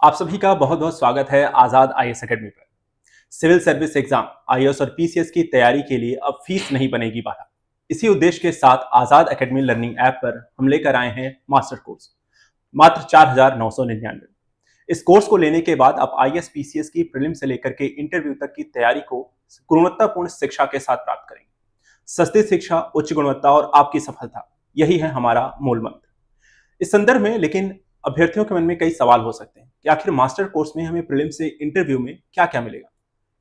आप सभी का बहुत बहुत स्वागत है आजाद आईएएस एकेडमी पर। सिविल सर्विस एग्जाम आईएएस और पीसीएस की तैयारी के लिए अब फीस नहीं बनेगी बाधा। इसी उद्देश्य के साथ आजाद एकेडमी लर्निंग ऐप पर हम लेकर आए हैं मास्टर कोर्स मात्र 4,999। इस कोर्स को लेने के बाद आप आईएएस पीसीएस की प्रीलिम से लेकर के इंटरव्यू तक की तैयारी को गुणवत्तापूर्ण शिक्षा के साथ प्राप्त करेंगे। सस्ती शिक्षा, उच्च गुणवत्ता और आपकी सफलता, यही है हमारा मूल मंत्र। इस संदर्भ में लेकिन अभ्यर्थियों के मन में कई सवाल हो सकते हैं कि आखिर मास्टर कोर्स में हमें प्रीलिम्स से इंटरव्यू में क्या क्या मिलेगा।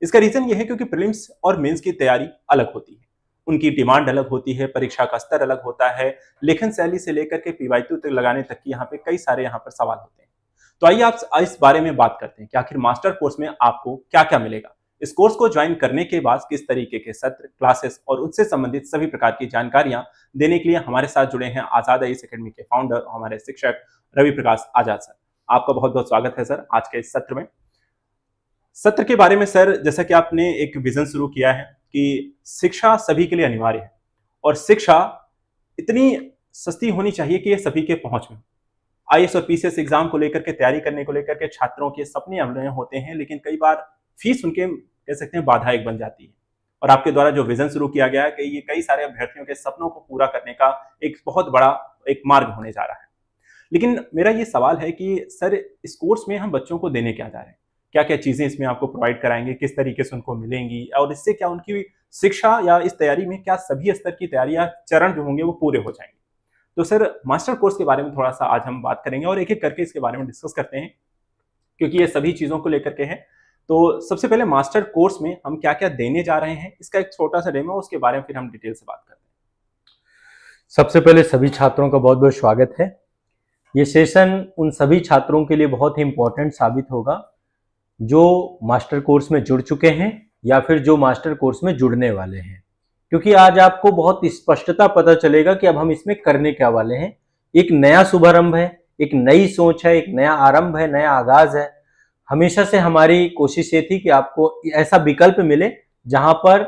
इसका रीजन यह है क्योंकि प्रीलिम्स और मेंस की तैयारी अलग होती है, उनकी डिमांड अलग होती है, परीक्षा का स्तर अलग होता है, लेखन शैली से लेकर के पीवाईक्यू तक लगाने तक की यहाँ पे कई सारे यहाँ पर सवाल होते हैं। तो आइए आप इस बारे में बात करते हैं कि आखिर मास्टर कोर्स में आपको क्या क्या मिलेगा। इस कोर्स को ज्वाइन करने के बाद किस तरीके के सत्र, क्लासेस और उससे संबंधित सभी प्रकार की जानकारियां देने के लिए हमारे साथ जुड़े हैं आजाद आईएएस एकेडमी के फाउंडर और हमारे शिक्षक रवि प्रकाश आजाद सर। आपका बहुत बहुत स्वागत है सर आज के इस सत्र में। सत्र के बारे में सर, जैसा कि आपने एक विजन शुरू किया है कि शिक्षा सभी के लिए अनिवार्य है और शिक्षा इतनी सस्ती होनी चाहिए कि ये सभी के पहुंच में। आईएएस और पीसीएस एग्जाम को लेकर के तैयारी करने को लेकर के छात्रों के सपने अमले होते हैं, लेकिन कई बार फीस उनके कह सकते हैं बाधा एक बन जाती है। और आपके द्वारा जो विजन शुरू किया गया है कि ये कई सारे अभ्यर्थियों के सपनों को पूरा करने का एक बहुत बड़ा एक मार्ग होने जा रहा है। लेकिन मेरा ये सवाल है कि सर, इस कोर्स में हम बच्चों को देने क्या जा रहे हैं, क्या क्या चीजें इसमें आपको प्रोवाइड कराएंगे, किस तरीके से उनको मिलेंगी और इससे क्या उनकी शिक्षा या इस तैयारी में क्या सभी स्तर की तैयारी या चरण जो होंगे वो पूरे हो जाएंगे। तो सर, मास्टर कोर्स के बारे में थोड़ा सा आज हम बात करेंगे और एक एक करके इसके बारे में डिस्कस करते हैं क्योंकि ये सभी चीजों को लेकर के है। तो सबसे पहले मास्टर कोर्स में हम क्या क्या देने जा रहे हैं, इसका एक छोटा सा डेमो, उसके बारे में फिर हम डिटेल से बात करते हैं। सबसे पहले सभी छात्रों का बहुत बहुत स्वागत है। ये सेशन उन सभी छात्रों के लिए बहुत ही इंपॉर्टेंट साबित होगा जो मास्टर कोर्स में जुड़ चुके हैं या फिर जो मास्टर कोर्स में जुड़ने वाले हैं, क्योंकि आज आपको बहुत स्पष्टता पता चलेगा कि अब हम इसमें करने क्या वाले हैं। एक नया शुभारंभ है, एक नई सोच है, एक नया आरंभ है, नया आगाज है। हमेशा से हमारी कोशिश ये थी कि आपको ऐसा विकल्प मिले जहां पर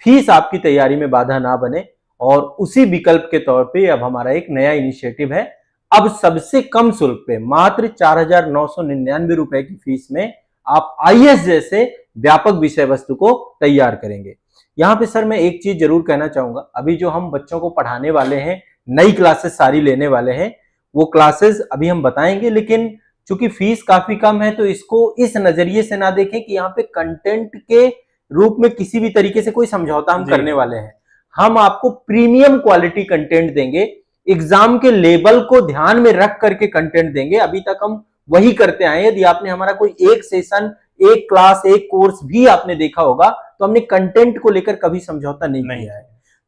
फीस आपकी तैयारी में बाधा ना बने, और उसी विकल्प के तौर पे अब हमारा एक नया इनिशिएटिव है। अब सबसे कम शुल्क पे मात्र 4,999 रुपए की फीस में आप आईएएस जैसे व्यापक विषय वस्तु को तैयार करेंगे। यहाँ पे सर मैं एक चीज जरूर कहना चाहूंगा, अभी जो हम बच्चों को पढ़ाने वाले हैं, नई क्लासेस सारी लेने वाले हैं, वो क्लासेस अभी हम बताएंगे, लेकिन चूंकि फीस काफी कम है तो इसको इस नजरिए से ना देखें कि यहाँ पे कंटेंट के रूप में किसी भी तरीके से कोई समझौता हम करने वाले हैं। हम आपको प्रीमियम क्वालिटी कंटेंट देंगे, एग्जाम के लेवल को ध्यान में रख करके कंटेंट देंगे। अभी तक हम वही करते आए। यदि आपने हमारा कोई एक सेशन, एक क्लास, एक कोर्स भी आपने देखा होगा तो हमने कंटेंट को लेकर कभी समझौता नहीं किया है।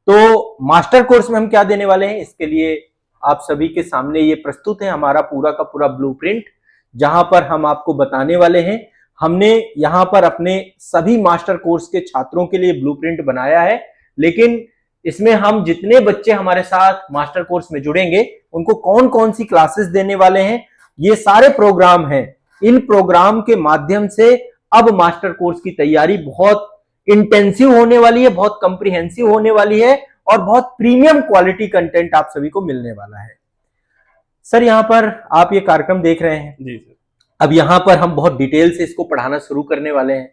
तो मास्टर कोर्स में हम क्या देने वाले हैं, इसके लिए आप सभी के सामने ये प्रस्तुत है हमारा पूरा का पूरा ब्लूप्रिंट, जहां पर हम आपको बताने वाले हैं। हमने यहां पर अपने सभी मास्टर कोर्स के छात्रों के लिए ब्लूप्रिंट बनाया है, लेकिन इसमें हम जितने बच्चे हमारे साथ मास्टर कोर्स में जुड़ेंगे उनको कौन कौन सी क्लासेस देने वाले हैं, ये सारे प्रोग्राम हैं। इन प्रोग्राम के माध्यम से अब मास्टर कोर्स की तैयारी बहुत इंटेंसिव होने वाली है, बहुत कंप्रिहेंसिव होने वाली है और बहुत प्रीमियम क्वालिटी कंटेंट आप सभी को मिलने वाला है। सर, यहाँ पर आप ये कार्यक्रम देख रहे हैं जी सर। अब यहाँ पर हम बहुत डिटेल से इसको पढ़ाना शुरू करने वाले हैं।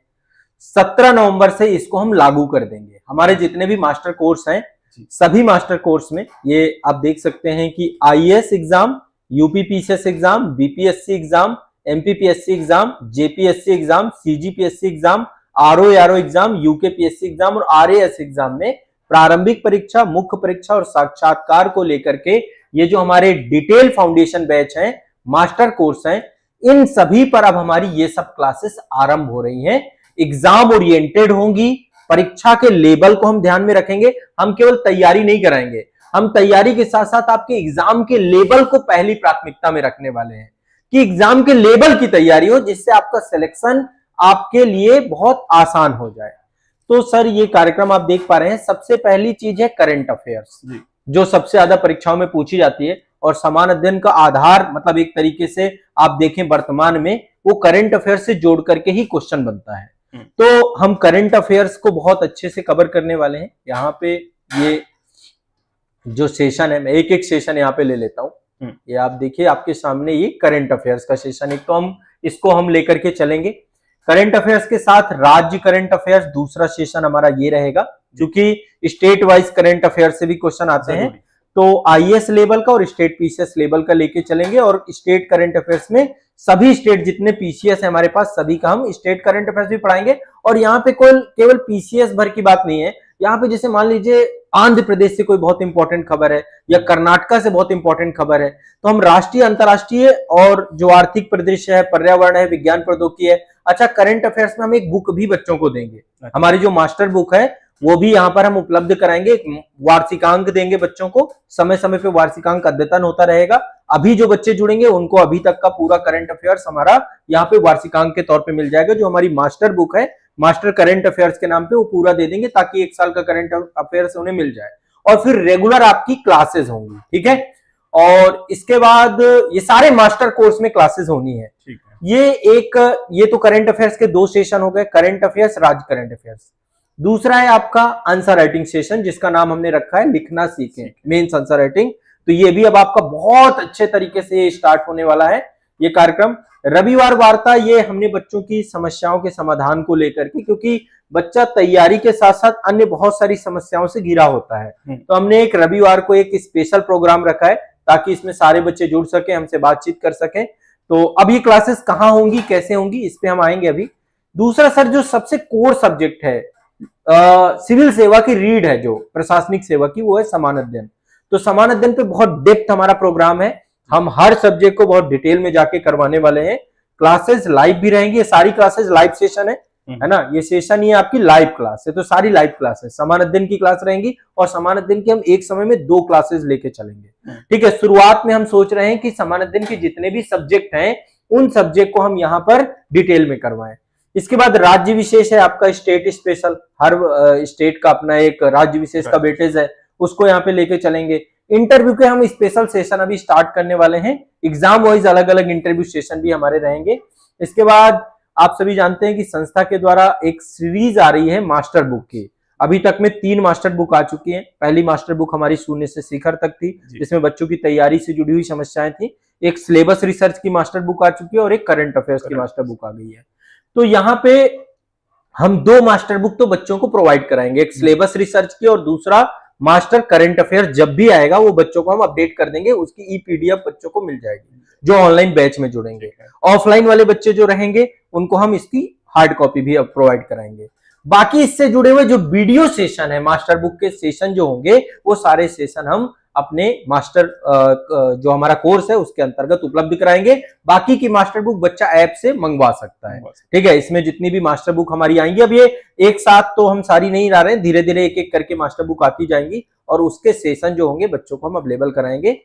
17 नवंबर से इसको हम लागू कर देंगे। हमारे जितने भी मास्टर कोर्स हैं, सभी मास्टर कोर्स में ये आप देख सकते हैं कि IAS exam, UPPCS exam, BPSC exam, MPPSC exam, JPSC exam, CGPSC exam, RO exam, UKPSC exam और आरएएस एग्जाम में प्रारंभिक परीक्षा, मुख्य परीक्षा और साक्षात्कार को लेकर के ये जो हमारे डिटेल फाउंडेशन बैच हैं, मास्टर कोर्स हैं, इन सभी पर अब हमारी ये सब क्लासेस आरंभ हो रही हैं। एग्जाम ओरिएंटेड होंगी, परीक्षा के लेवल को हम ध्यान में रखेंगे। हम केवल तैयारी नहीं कराएंगे, हम तैयारी के साथ साथ आपके एग्जाम के लेवल को पहली प्राथमिकता में रखने वाले हैं कि एग्जाम के लेवल की तैयारी हो, जिससे आपका सिलेक्शन आपके लिए बहुत आसान हो जाए। तो सर, ये कार्यक्रम आप देख पा रहे हैं। सबसे पहली चीज है करंट अफेयर्स, जो सबसे ज्यादा परीक्षाओं में पूछी जाती है और समान अध्ययन का आधार, मतलब एक तरीके से आप देखें वर्तमान में वो करंट अफेयर्स से जोड़ करके ही क्वेश्चन बनता है। तो हम करंट अफेयर्स को बहुत अच्छे से कवर करने वाले हैं। यहाँ पे ये जो सेशन है, मैं एक एक सेशन यहाँ पे ले लेता हूँ। ये आप देखिए आपके सामने, ये करंट अफेयर्स का सेशन, एक तो हम इसको हम लेकर के चलेंगे। करंट अफेयर्स के साथ राज्य करंट अफेयर्स दूसरा सेशन हमारा ये रहेगा, क्योंकि स्टेट वाइज करंट अफेयर्स से भी क्वेश्चन आते हैं, तो आईएएस लेवल का और स्टेट पीसीएस लेवल का लेके चलेंगे। और स्टेट करंट अफेयर्स में सभी स्टेट जितने पीसीएस है हमारे पास, सभी का हम स्टेट करंट अफेयर्स भी पढ़ाएंगे। और यहाँ पे केवल पीसीएस भर की बात नहीं है, यहाँ पे जैसे मान लीजिए आंध्र प्रदेश से कोई बहुत इंपॉर्टेंट खबर है या कर्नाटका से बहुत इंपॉर्टेंट खबर है, तो हम राष्ट्रीय, अंतर्राष्ट्रीय और जो आर्थिक परिदृश्य है, पर्यावरण है, विज्ञान प्रौद्योगिकी है, अच्छा करंट अफेयर्स में हम एक बुक भी बच्चों को देंगे। हमारी जो मास्टर बुक है वो भी यहाँ पर हम उपलब्ध कराएंगे। वार्षिकांक देंगे बच्चों को, समय समय पे वार्षिकांक अद्यतन होता रहेगा। अभी जो बच्चे जुड़ेंगे उनको अभी तक का पूरा करंट अफेयर्स हमारा यहाँ पे वार्षिकांक के तौर पे मिल जाएगा। जो हमारी मास्टर बुक है, मास्टर करंट अफेयर्स के नाम पे, वो पूरा दे देंगे ताकि एक साल का करंट अफेयर्स उन्हें मिल जाए। और फिर रेगुलर आपकी क्लासेस होंगी, ठीक है। और इसके बाद ये सारे मास्टर कोर्स में क्लासेस होनी है। ये तो करंट अफेयर्स के 2 सेशन हो गए, करंट अफेयर्स, राज्य करंट अफेयर्स। दूसरा है आपका आंसर राइटिंग सेशन, जिसका नाम हमने रखा है लिखना सीखें, मेंस आंसर राइटिंग। तो ये भी अब आपका बहुत अच्छे तरीके से स्टार्ट होने वाला है ये कार्यक्रम। रविवार वार्ता, ये हमने बच्चों की समस्याओं के समाधान को लेकर के, क्योंकि बच्चा तैयारी के साथ साथ अन्य बहुत सारी समस्याओं से घिरा होता है, तो हमने एक रविवार को एक स्पेशल प्रोग्राम रखा है ताकि इसमें सारे बच्चे जुड़ सके, हमसे बातचीत कर सकें। तो अब ये क्लासेस कहाँ होंगी, कैसे होंगी, इस पे हम आएंगे अभी। दूसरा सर, जो सबसे कोर सब्जेक्ट है सिविल सेवा की रीड है, जो प्रशासनिक सेवा की, वो है समान अध्ययन। तो समान अध्ययन पे बहुत डेप्थ हमारा प्रोग्राम है, हम हर सब्जेक्ट को बहुत डिटेल में जाके करवाने वाले हैं। क्लासेस लाइव भी रहेंगी, ये सारी क्लासेस लाइव सेशन है ना, ये सेशन ये आपकी लाइव क्लास है। तो सारी लाइव क्लासेस समान अध्ययन की क्लास रहेंगी, और समान अध्ययन की हम एक समय में 2 क्लासेस लेके चलेंगे, ठीक है। शुरुआत में हम सोच रहे हैं कि समान अध्ययन के जितने भी सब्जेक्ट हैं उन सब्जेक्ट को हम यहाँ पर डिटेल में करवाएं। इसके बाद राज्य विशेष है आपका, स्टेट स्पेशल, हर स्टेट का अपना एक राज्य विशेष का वेटेज है, उसको यहाँ पे लेके चलेंगे। इंटरव्यू के हम स्पेशल सेशन अभी स्टार्ट करने वाले हैं, एग्जाम वाइज अलग अलग इंटरव्यू सेशन भी हमारे रहेंगे। इसके बाद आप सभी जानते हैं कि संस्था के द्वारा एक सीरीज आ रही है मास्टर बुक की। अभी तक में 3 मास्टर बुक आ चुकी हैं। पहली मास्टर बुक हमारी शून्य से शिखर तक थी, जिसमें बच्चों की तैयारी से जुड़ी हुई समस्याएं थी। एक सिलेबस रिसर्च की मास्टर बुक आ चुकी है और एक करंट अफेयर्स की मास्टर बुक आ गई है। तो यहाँ पे हम 2 मास्टर बुक तो बच्चों को प्रोवाइड कराएंगे, एक सिलेबस रिसर्च की और दूसरा मास्टर करंट अफेयर। जब भी आएगा वो बच्चों को हम अपडेट कर देंगे, उसकी ई-पीडीएफ बच्चों को मिल जाएगी जो ऑनलाइन बैच में जुड़ेंगे। ऑफलाइन वाले बच्चे जो रहेंगे उनको हम इसकी हार्ड कॉपी भी प्रोवाइड कराएंगे। बाकी इससे जुड़े हुए जो वीडियो सेशन है, मास्टर बुक के सेशन जो होंगे, वो सारे सेशन हम अपने मास्टर जो हमारा कोर्स है उसके अंतर्गत उपलब्ध कराएंगे। बाकी की मास्टर बुक बच्चा ऐप से मंगवा सकता है, ठीक है। इसमें जितनी भी मास्टर बुक हमारी आएंगी, अब ये एक साथ तो हम सारी नहीं ला रहे हैं, धीरे धीरे एक एक करके मास्टर बुक आती जाएंगी और उसके सेशन जो होंगे बच्चों को हम अवेलेबल कराएंगे।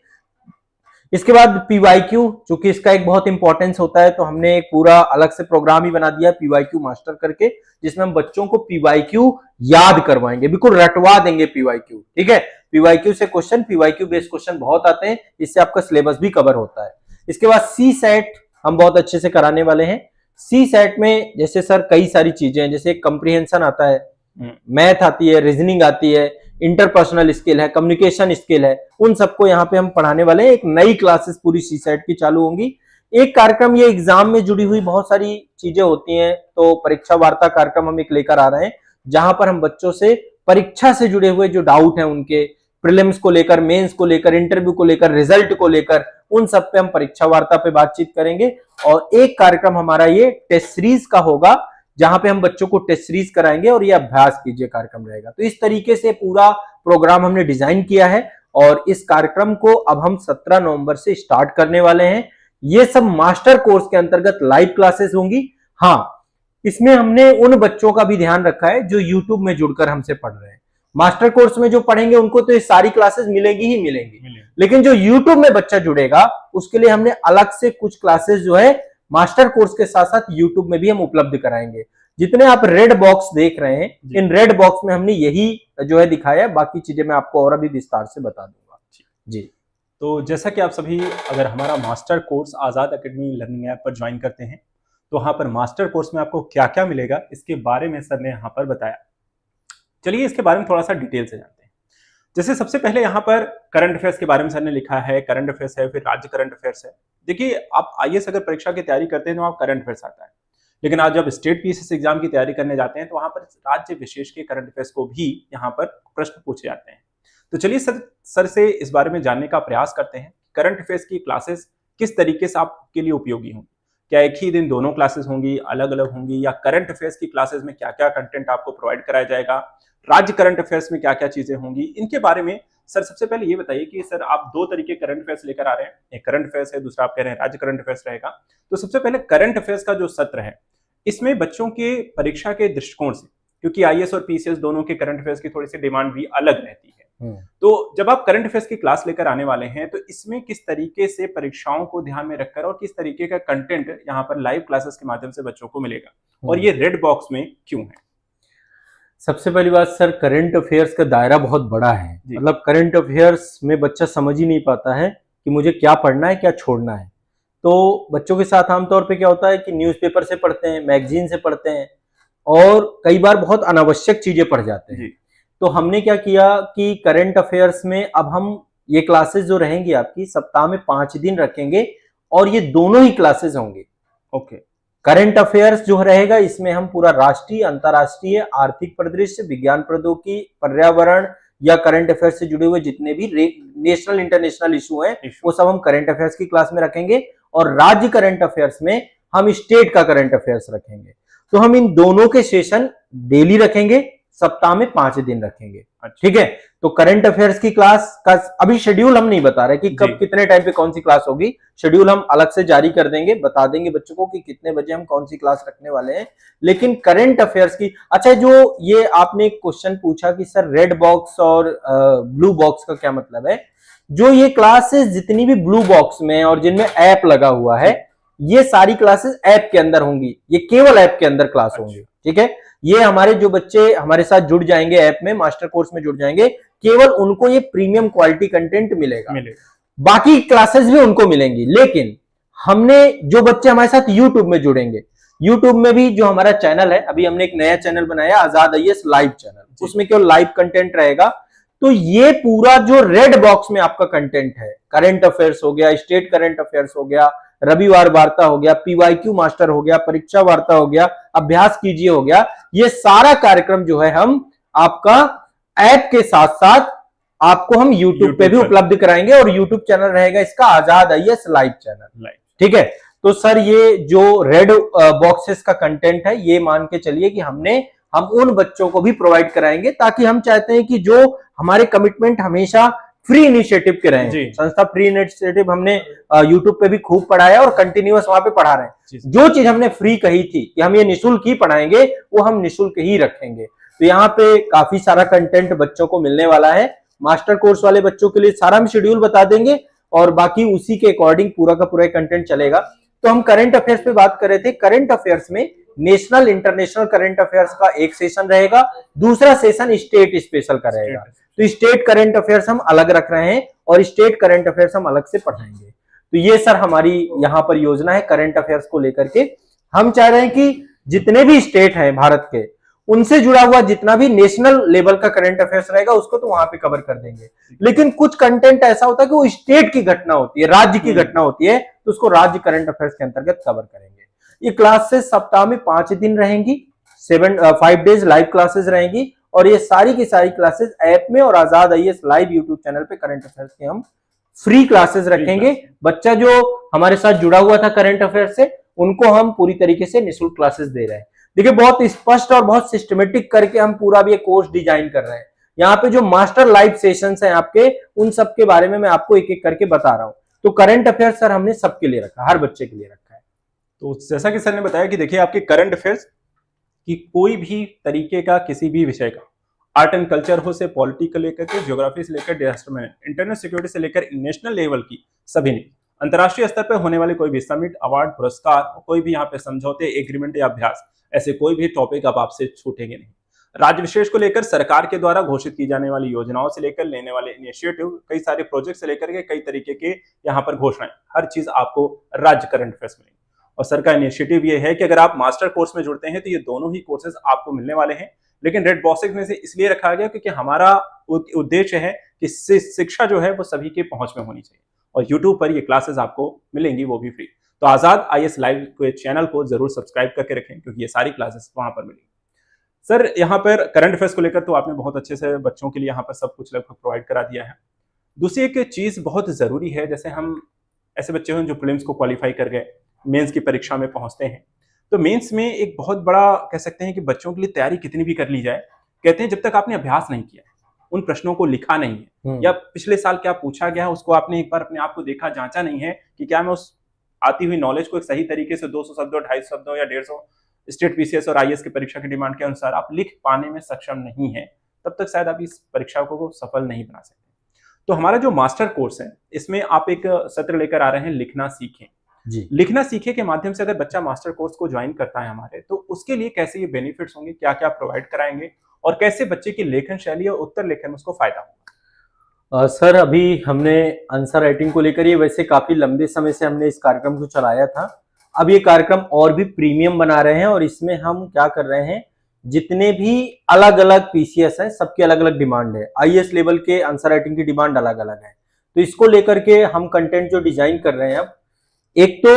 इसके बाद पीवाईक्यू, चूंकि इसका एक बहुत इंपॉर्टेंस होता है, तो हमने एक पूरा अलग से प्रोग्राम ही बना दिया पीवाईक्यू मास्टर करके, जिसमें हम बच्चों को पीवाईक्यू याद करवाएंगे, बिल्कुल रटवा देंगे पीवाईक्यू, ठीक है। पीवाईक्यू से क्वेश्चन, पीवाईक्यू बेस्ड क्वेश्चन बहुत आते हैं, इससे आपका सिलेबस भी कवर होता है। इसके बाद सी सेट हम बहुत अच्छे से कराने वाले हैं। सी सेट में जैसे सर कई सारी चीजें हैं, जैसे कंप्रीहेंशन आता है, मैथ आती है, रीजनिंग आती है, इंटरपर्सनल स्किल है, कम्युनिकेशन स्किल है, उन सबको यहाँ पे हम पढ़ाने वाले हैं। एक नई क्लासेस पूरी सी सेट की चालू होंगी। एक कार्यक्रम, ये एग्जाम में जुड़ी हुई बहुत सारी चीजें होती हैं, तो परीक्षा वार्ता कार्यक्रम हम एक लेकर आ रहे हैं, जहां पर हम बच्चों से परीक्षा से जुड़े हुए जो डाउट हैं उनके, प्रीलिम्स को लेकर, मेंस को लेकर, इंटरव्यू को लेकर, रिजल्ट को लेकर, उन सब पे हम परीक्षा वार्ता पे बातचीत करेंगे। और एक कार्यक्रम हमारा ये टेस्ट सीरीज का होगा, जहां पे हम बच्चों को टेस्ट सीरीज कराएंगे और ये अभ्यास कीजिए कार्यक्रम रहेगा। तो इस तरीके से पूरा प्रोग्राम हमने डिजाइन किया है और इस कार्यक्रम को अब हम 17 नवंबर से स्टार्ट करने वाले हैं। ये सब मास्टर कोर्स के अंतर्गत लाइव क्लासेस होंगी। हाँ, इसमें हमने उन बच्चों का भी ध्यान रखा है जो यूट्यूब में जुड़कर हमसे पढ़ रहे हैं। मास्टर कोर्स में जो पढ़ेंगे उनको तो ये सारी क्लासेस मिलेगी ही मिलेंगी, लेकिन जो यूट्यूब में बच्चा जुड़ेगा उसके लिए हमने अलग से कुछ क्लासेस जो है मास्टर कोर्स के साथ साथ यूट्यूब में भी हम उपलब्ध कराएंगे। जितने आप रेड बॉक्स देख रहे हैं, इन रेड बॉक्स में हमने यही जो है दिखाया है, बाकी चीजें मैं आपको और अभी विस्तार से बता दूंगा जी। तो जैसा कि आप सभी अगर हमारा मास्टर कोर्स आजाद एकेडमी लर्निंग ऐप पर ज्वाइन करते हैं, तो वहां पर मास्टर कोर्स में आपको क्या क्या मिलेगा इसके बारे में सर ने यहाँ पर बताया। चलिए इसके बारे में थोड़ा सा डिटेल से जानते हैं। जैसे सबसे पहले यहाँ पर करंट अफेयर्स के बारे में सर ने लिखा है, करंट अफेयर्स है, फिर राज्य करंट अफेयर्स है। देखिए, आप आईएएस अगर परीक्षा की तैयारी करते हैं तो वहाँ करंट अफेयर्स आता है, लेकिन आज जब स्टेट पीसीएस एग्जाम की तैयारी करने जाते हैं तो वहां पर राज्य विशेष के करंट अफेयर्स को भी यहाँ पर प्रश्न पूछे जाते हैं। तो चलिए सर से इस बारे में जानने का प्रयास करते हैं, करंट अफेयर्स की क्लासेस किस तरीके से आपके लिए उपयोगी होंगी। क्या एक ही दिन दोनों क्लासेस होंगी, अलग अलग होंगी, या करंट अफेयर्स की क्लासेस में क्या क्या कंटेंट आपको प्रोवाइड कराया जाएगा, राज्य करंट अफेयर्स में क्या क्या चीजें होंगी, इनके बारे में सर सबसे पहले ये बताइए कि सर आप दो तरीके करंट अफेयर्स लेकर आ रहे हैं, एक करंट अफेयर्स है, दूसरा आप कह रहे हैं राज्य करंट अफेयर्स रहेगा। तो सबसे पहले करंट अफेयर्स का जो सत्र है, इसमें बच्चों के परीक्षा के दृष्टिकोण से, क्योंकि आईएएस और पीसीएस दोनों के करंट अफेयर्स की थोड़ी सी डिमांड भी अलग रहती है, तो जब आप करंट अफेयर्स की क्लास लेकर आने वाले हैं तो इसमें किस तरीके से परीक्षाओं को ध्यान में रखकर और किस तरीके का कंटेंट यहाँ पर लाइव क्लासेस के माध्यम से बच्चों को मिलेगा, और ये रेड बॉक्स में क्यों है? सबसे पहली बात सर, करंट अफेयर्स का दायरा बहुत बड़ा है। मतलब करंट अफेयर्स में बच्चा समझ ही नहीं पाता है कि मुझे क्या पढ़ना है, क्या छोड़ना है। तो बच्चों के साथ आमतौर पे क्या होता है कि न्यूज़पेपर से पढ़ते हैं, मैगजीन से पढ़ते हैं, और कई बार बहुत अनावश्यक चीजें पढ़ जाते हैं। तो हमने क्या किया कि करंट अफेयर्स में अब हम ये क्लासेस जो रहेंगी आपकी सप्ताह में 5 दिन रखेंगे, और ये दोनों ही क्लासेस होंगे। ओके। करंट अफेयर्स जो रहेगा इसमें हम पूरा राष्ट्रीय, अंतर्राष्ट्रीय, आर्थिक परिदृश्य, विज्ञान प्रौद्योगिकी, पर्यावरण या करंट अफेयर्स से जुड़े हुए जितने भी नेशनल इंटरनेशनल इशू हैं वो सब हम करंट अफेयर्स की क्लास में रखेंगे, और राज्य करंट अफेयर्स में हम स्टेट का करंट अफेयर्स रखेंगे। तो हम इन दोनों के सेशन डेली रखेंगे, सप्ताह में 5 दिन रखेंगे। ठीक है। तो करंट अफेयर्स की क्लास का अभी शेड्यूल हम नहीं बता रहे कि कब कितने टाइम पे कौन सी क्लास होगी। शेड्यूल हम अलग से जारी कर देंगे, बता देंगे बच्चों को कि कितने बजे हम कौन सी क्लास रखने वाले हैं। लेकिन करंट अफेयर्स की, अच्छा, जो ये आपने क्वेश्चन पूछा कि सर रेड बॉक्स और ब्लू बॉक्स का क्या मतलब है, जो ये क्लासेस जितनी भी ब्लू बॉक्स में और जिनमें ऐप लगा हुआ है, ये सारी क्लासेस ऐप के अंदर होंगी, ये केवल ऐप के अंदर क्लास होंगी। ठीक है। ये हमारे जो बच्चे हमारे साथ जुड़ जाएंगे ऐप में, मास्टर कोर्स में जुड़ जाएंगे, केवल उनको ये प्रीमियम क्वालिटी कंटेंट मिलेगा। बाकी क्लासेस भी उनको मिलेंगी। लेकिन हमने जो बच्चे हमारे साथ यूट्यूब में जुड़ेंगे, यूट्यूब में भी जो हमारा चैनल है, अभी हमने एक नया चैनल बनाया आजाद आईएएस लाइव चैनल, उसमें केवल लाइव कंटेंट रहेगा। तो ये पूरा जो रेड बॉक्स में आपका कंटेंट है, करंट अफेयर्स हो गया, स्टेट करंट अफेयर्स हो गया, रविवार वार्ता हो गया, पीवाईक्यू मास्टर हो गया, परीक्षा वार्ता हो गया, अभ्यास कीजिए हो गया, ये सारा कार्यक्रम जो है हम आपका ऐप के साथ साथ आपको हम YouTube पे भी उपलब्ध कराएंगे, और YouTube चैनल रहेगा इसका आजाद आईएएस लाइव चैनल। ठीक है। तो सर ये जो रेड बॉक्सेस का कंटेंट है, ये मान के चलिए कि हम उन बच्चों को भी प्रोवाइड कराएंगे, ताकि हम चाहते हैं कि जो हमारे कमिटमेंट हमेशा फ्री इनिशिएटिव के रहे, संस्था फ्री इनिशिएटिव हमने यूट्यूब पे भी खूब पढ़ाया और कंटिन्यूअस वहां पे पढ़ा रहे हैं। जो चीज हमने फ्री कही थी कि हम ये निःशुल्क ही पढ़ाएंगे, वो हम निःशुल्क ही रखेंगे। तो यहाँ पे काफी सारा कंटेंट बच्चों को मिलने वाला है। मास्टर कोर्स वाले बच्चों के लिए सारा हम शेड्यूल बता देंगे, और बाकी उसी के अकॉर्डिंग पूरा का पूरा कंटेंट चलेगा। तो हम करंट अफेयर्स पे बात कर रहे थे। करंट अफेयर्स में नेशनल इंटरनेशनल करंट अफेयर्स का एक सेशन रहेगा, दूसरा सेशन स्टेट स्पेशल का रहेगा। तो स्टेट करंट अफेयर्स हम अलग रख रहे हैं, और स्टेट करंट अफेयर्स हम अलग से पढ़ाएंगे। तो ये सर हमारी यहाँ पर योजना है करंट अफेयर्स को लेकर के। हम चाह रहे हैं कि जितने भी स्टेट हैं भारत के, उनसे जुड़ा हुआ जितना भी नेशनल लेवल का करंट अफेयर्स रहेगा उसको तो वहां पे कवर कर देंगे। लेकिन कुछ कंटेंट ऐसा होता है कि वो स्टेट की घटना होती है, राज्य की घटना होती है, तो उसको राज्य करंट अफेयर्स के अंतर्गत कवर करेंगे। ये क्लासेस सप्ताह में 5 दिन रहेंगी, 5 डेज लाइव क्लासेस रहेंगी, और ये सारी की सारी क्लासेस ऐप में और आजाद आईएएस लाइव यूट्यूब चैनल पे करंट अफेयर्स के हम फ्री क्लासेस रखेंगे। बच्चा जो हमारे साथ जुड़ा हुआ था करंट अफेयर्स से, उनको हम पूरी तरीके से निःशुल्क क्लासेस दे रहे हैं। देखिए, बहुत स्पष्ट और बहुत सिस्टमेटिक करके हम पूरा भी ये कोर्स डिजाइन कर रहे हैं। यहाँ पे जो मास्टर लाइव सेशंस हैं आपके, उन सब के बारे में मैं आपको एक एक करके बता रहा हूँ। तो करंट अफेयर्स सर हमने सबके लिए रखा, हर बच्चे के लिए रखा है। तो जैसा कि सर ने बताया कि देखिए, आपके करंट अफेयर्स कि कोई भी तरीके का किसी भी विषय का, आर्ट एंड कल्चर हो से पॉलिटी को लेकर के, ज्योग्राफी से लेकर डिजास्टर मैनेजमेंट, इंटरनल सिक्योरिटी से लेकर नेशनल लेवल की सभी ने, अंतर्राष्ट्रीय स्तर पर होने वाले कोई भी समिट, अवार्ड, पुरस्कार, कोई भी यहाँ पे समझौते, एग्रीमेंट या अभ्यास, ऐसे कोई भी टॉपिक अब आपसे छूटेंगे नहीं। राज्य विशेष को लेकर सरकार के द्वारा घोषित की जाने वाली योजनाओं से लेकर लेने वाले इनिशिएटिव, कई सारे प्रोजेक्ट से लेकर के कई तरीके के यहाँ पर घोषणाएं, हर चीज आपको राज्य करंट अफेयर्स मिलेंगी। और सर का इनिशिएटिव ये है कि अगर आप मास्टर कोर्स में जुड़ते हैं तो ये दोनों ही कोर्सेज आपको मिलने वाले हैं। लेकिन रेड बॉक्सेस में से इसलिए रखा गया क्योंकि हमारा उद्देश्य है कि शिक्षा जो है वो सभी के पहुंच में होनी चाहिए, और यूट्यूब पर ये क्लासेस आपको मिलेंगी, वो भी फ्री। तो आजाद आईएएस लाइव के चैनल को जरूर सब्सक्राइब करके रखें, क्योंकि ये सारी क्लासेस वहां पर मिलेंगी। सर, यहाँ पर करंट अफेयर्स को लेकर तो आपने बहुत अच्छे से बच्चों के लिए यहाँ पर सब कुछ लगभग प्रोवाइड करा दिया है। दूसरी एक चीज बहुत जरूरी है, जैसे हम ऐसे बच्चे हैं जो प्रीलिम्स को क्वालिफाई कर गए, मेंस की परीक्षा में पहुंचते हैं, तो मेंस में एक बहुत बड़ा कह सकते हैं कि बच्चों के लिए तैयारी कितनी भी कर ली जाए, कहते हैं जब तक आपने अभ्यास नहीं किया, उन प्रश्नों को लिखा नहीं है, या पिछले साल क्या पूछा गया उसको आपने एक बार अपने आप को देखा, जांचा नहीं है कि क्या मैं उस आती हुई नॉलेज को एक सही तरीके से 200 शब्दों, 250 शब्दों या 150 स्टेट पीसीएस और आईएएस की परीक्षा की डिमांड के अनुसार आप लिख पाने में सक्षम नहीं है, तब तक शायद आप इस परीक्षा को सफल नहीं बना सकते। तो हमारा जो मास्टर कोर्स है, इसमें आप एक सत्र लेकर आ रहे हैं, लिखना सीखें। जी। लिखना सीखे के माध्यम से अगर बच्चा मास्टर कोर्स को ज्वाइन करता है हमारे, तो उसके लिए कैसे ये बेनिफिट्स होंगे, क्या क्या प्रोवाइड कराएंगे, और कैसे बच्चे की लेखन शैली और उत्तर लेखन में उसको फायदा होगा? सर, अभी हमने आंसर राइटिंग को लेकर, ये वैसे काफी लंबे समय से हमने इस कार्यक्रम को चलाया था। अब ये कार्यक्रम और भी प्रीमियम बना रहे हैं, और इसमें हम क्या कर रहे हैं, जितने भी अलग अलग पीसीएस है सबकी अलग अलग डिमांड है। आईएएस लेवल के आंसर राइटिंग की डिमांड अलग अलग है, तो इसको लेकर के हम कंटेंट जो डिजाइन कर रहे हैं, अब एक तो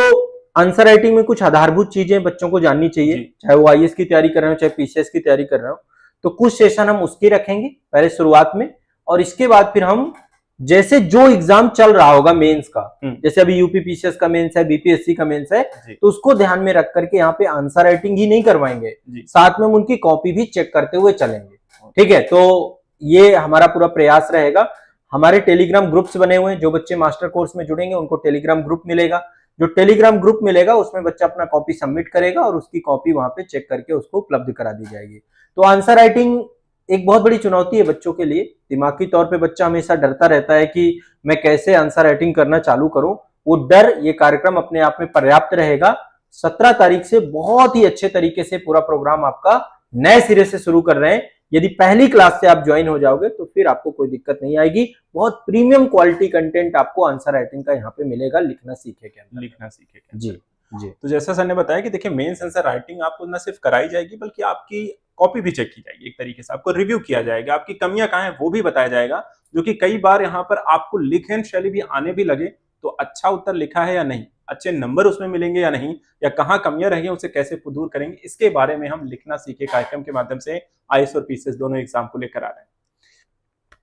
आंसर राइटिंग में कुछ आधारभूत चीजें बच्चों को जाननी चाहिए, चाहे वो आईएएस की तैयारी कर रहे हो चाहे पीसीएस की तैयारी कर रहे हो, तो कुछ सेशन हम उसके रखेंगे पहले शुरुआत में, और इसके बाद फिर हम जैसे जो एग्जाम चल रहा होगा मेंस का, जैसे अभी यूपी पीसीएस का मेंस है, बीपीएससी का मेंस है, तो उसको ध्यान में रख करके यहाँ पे आंसर राइटिंग ही नहीं करवाएंगे, साथ में हम उनकी कॉपी भी चेक करते हुए चलेंगे। ठीक है, तो ये हमारा पूरा प्रयास रहेगा। हमारे टेलीग्राम ग्रुप्स बने हुए हैं, जो बच्चे मास्टर कोर्स में जुड़ेंगे उनको टेलीग्राम ग्रुप मिलेगा। जो टेलीग्राम ग्रुप मिलेगा उसमें बच्चा अपना कॉपी सबमिट करेगा और उसकी कॉपी वहां पे चेक करके उसको उपलब्ध करा दी जाएगी। तो आंसर राइटिंग एक बहुत बड़ी चुनौती है बच्चों के लिए। दिमागी तौर पे बच्चा हमेशा डरता रहता है कि मैं कैसे आंसर राइटिंग करना चालू करूं। वो डर, ये कार्यक्रम अपने आप में पर्याप्त रहेगा। 17 तारीख से बहुत ही अच्छे तरीके से पूरा प्रोग्राम आपका नए सिरे से शुरू कर रहे हैं। यदि पहली क्लास से आप ज्वाइन हो जाओगे तो फिर आपको कोई दिक्कत नहीं आएगी। बहुत प्रीमियम क्वालिटी कंटेंट आपको आंसर राइटिंग का यहाँ पे मिलेगा, लिखना सीखे के अंदर। लिखना सीखे के जी जी। तो जैसा सर ने बताया कि देखिए मेंस आंसर राइटिंग आपको न सिर्फ कराई जाएगी बल्कि आपकी कॉपी भी चेक की जाएगी, एक तरीके से आपको रिव्यू किया जाएगा, आपकी कमियां कहाँ हैं वो भी बताया जाएगा, जो कि कई बार यहाँ पर आपको लिखन शैली भी आने भी लगे तो अच्छा उत्तर लिखा है या नहीं, अच्छे नंबर उसमें मिलेंगे या नहीं, या कहाँ कमियां रही उसे कैसे दूर करेंगे, इसके बारे में हम लिखना सीखे कार्यक्रम के माध्यम से आईएएस और पीसीएस दोनों एग्जाम को लेकर आ रहे हैं।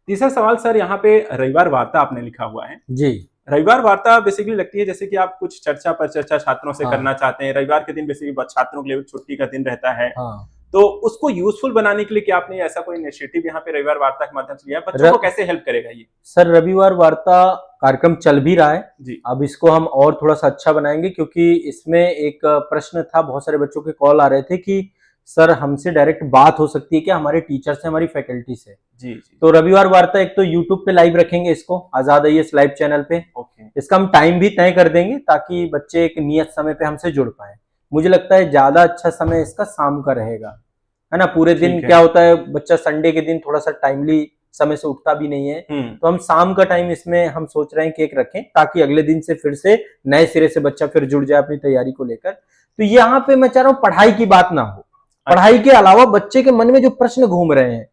तीसरा सवाल सर, यहाँ पे रविवार वार्ता आपने लिखा हुआ है जी। रविवार वार्ता बेसिकली लगती है जैसे कि आप कुछ चर्चा पर चर्चा छात्रों से करना चाहते हैं। रविवार के दिन बेसिकली छात्रों के लिए छुट्टी का दिन रहता है, तो उसको यूजफुल बनाने के लिए क्या आपने ऐसा कोई इनिशिएटिव यहाँ पे रविवार वार्ता के माध्यम से लिया? बच्चों को कैसे हेल्प करेगा ये? सर, रविवार वार्ता कार्यक्रम चल भी रहा है जी। अब इसको हम और थोड़ा सा अच्छा बनाएंगे, क्योंकि इसमें एक प्रश्न था, बहुत सारे बच्चों के कॉल आ रहे थे कि सर हमसे डायरेक्ट बात हो सकती है क्या हमारे टीचर से, हमारी फैकल्टी से? जी। तो रविवार वार्ता एक तो यूट्यूब पे लाइव रखेंगे इसको, आजाद आईएएस लाइव चैनल पे। इसका हम टाइम भी तय कर देंगे ताकि बच्चे एक नियत समय पे हमसे जुड़ पाए। मुझे लगता है ज्यादा अच्छा समय इसका शाम का रहेगा, है ना। पूरे दिन क्या होता है, बच्चा संडे के दिन थोड़ा सा टाइमली समय से उठता भी नहीं है, तो हम शाम का टाइम इसमें हम सोच रहे हैं कि एक रखें, ताकि अगले दिन से फिर से नए सिरे से बच्चा फिर जुड़ जाए अपनी तैयारी को लेकर। तो यहाँ पे मैं चाह रहा हूँ पढ़ाई की बात ना हो, पढ़ाई के अलावा बच्चे के मन में जो प्रश्न घूम रहे हैं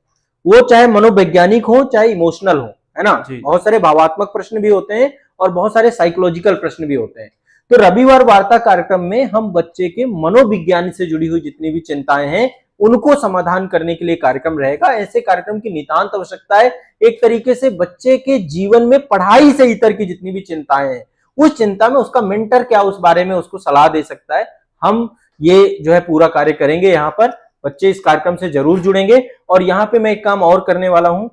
वो चाहे मनोवैज्ञानिक हो चाहे इमोशनल हो, है ना। बहुत सारे भावात्मक प्रश्न भी होते हैं और बहुत सारे साइकोलॉजिकल प्रश्न भी होते हैं। तो रविवार वार्ता कार्यक्रम में हम बच्चे के मनोविज्ञान से जुड़ी हुई जितनी भी चिंताएं हैं उनको समाधान करने के लिए कार्यक्रम रहेगा। ऐसे कार्यक्रम की नितांत आवश्यकता है। एक तरीके से बच्चे के जीवन में पढ़ाई से इतर की जितनी भी चिंताएं हैं, उस चिंता में उसका मेंटर क्या उस बारे में उसको सलाह दे सकता है, हम ये जो है पूरा कार्य करेंगे। यहाँ पर बच्चे इस कार्यक्रम से जरूर जुड़ेंगे। और यहाँ पे मैं एक काम और करने वाला हूँ,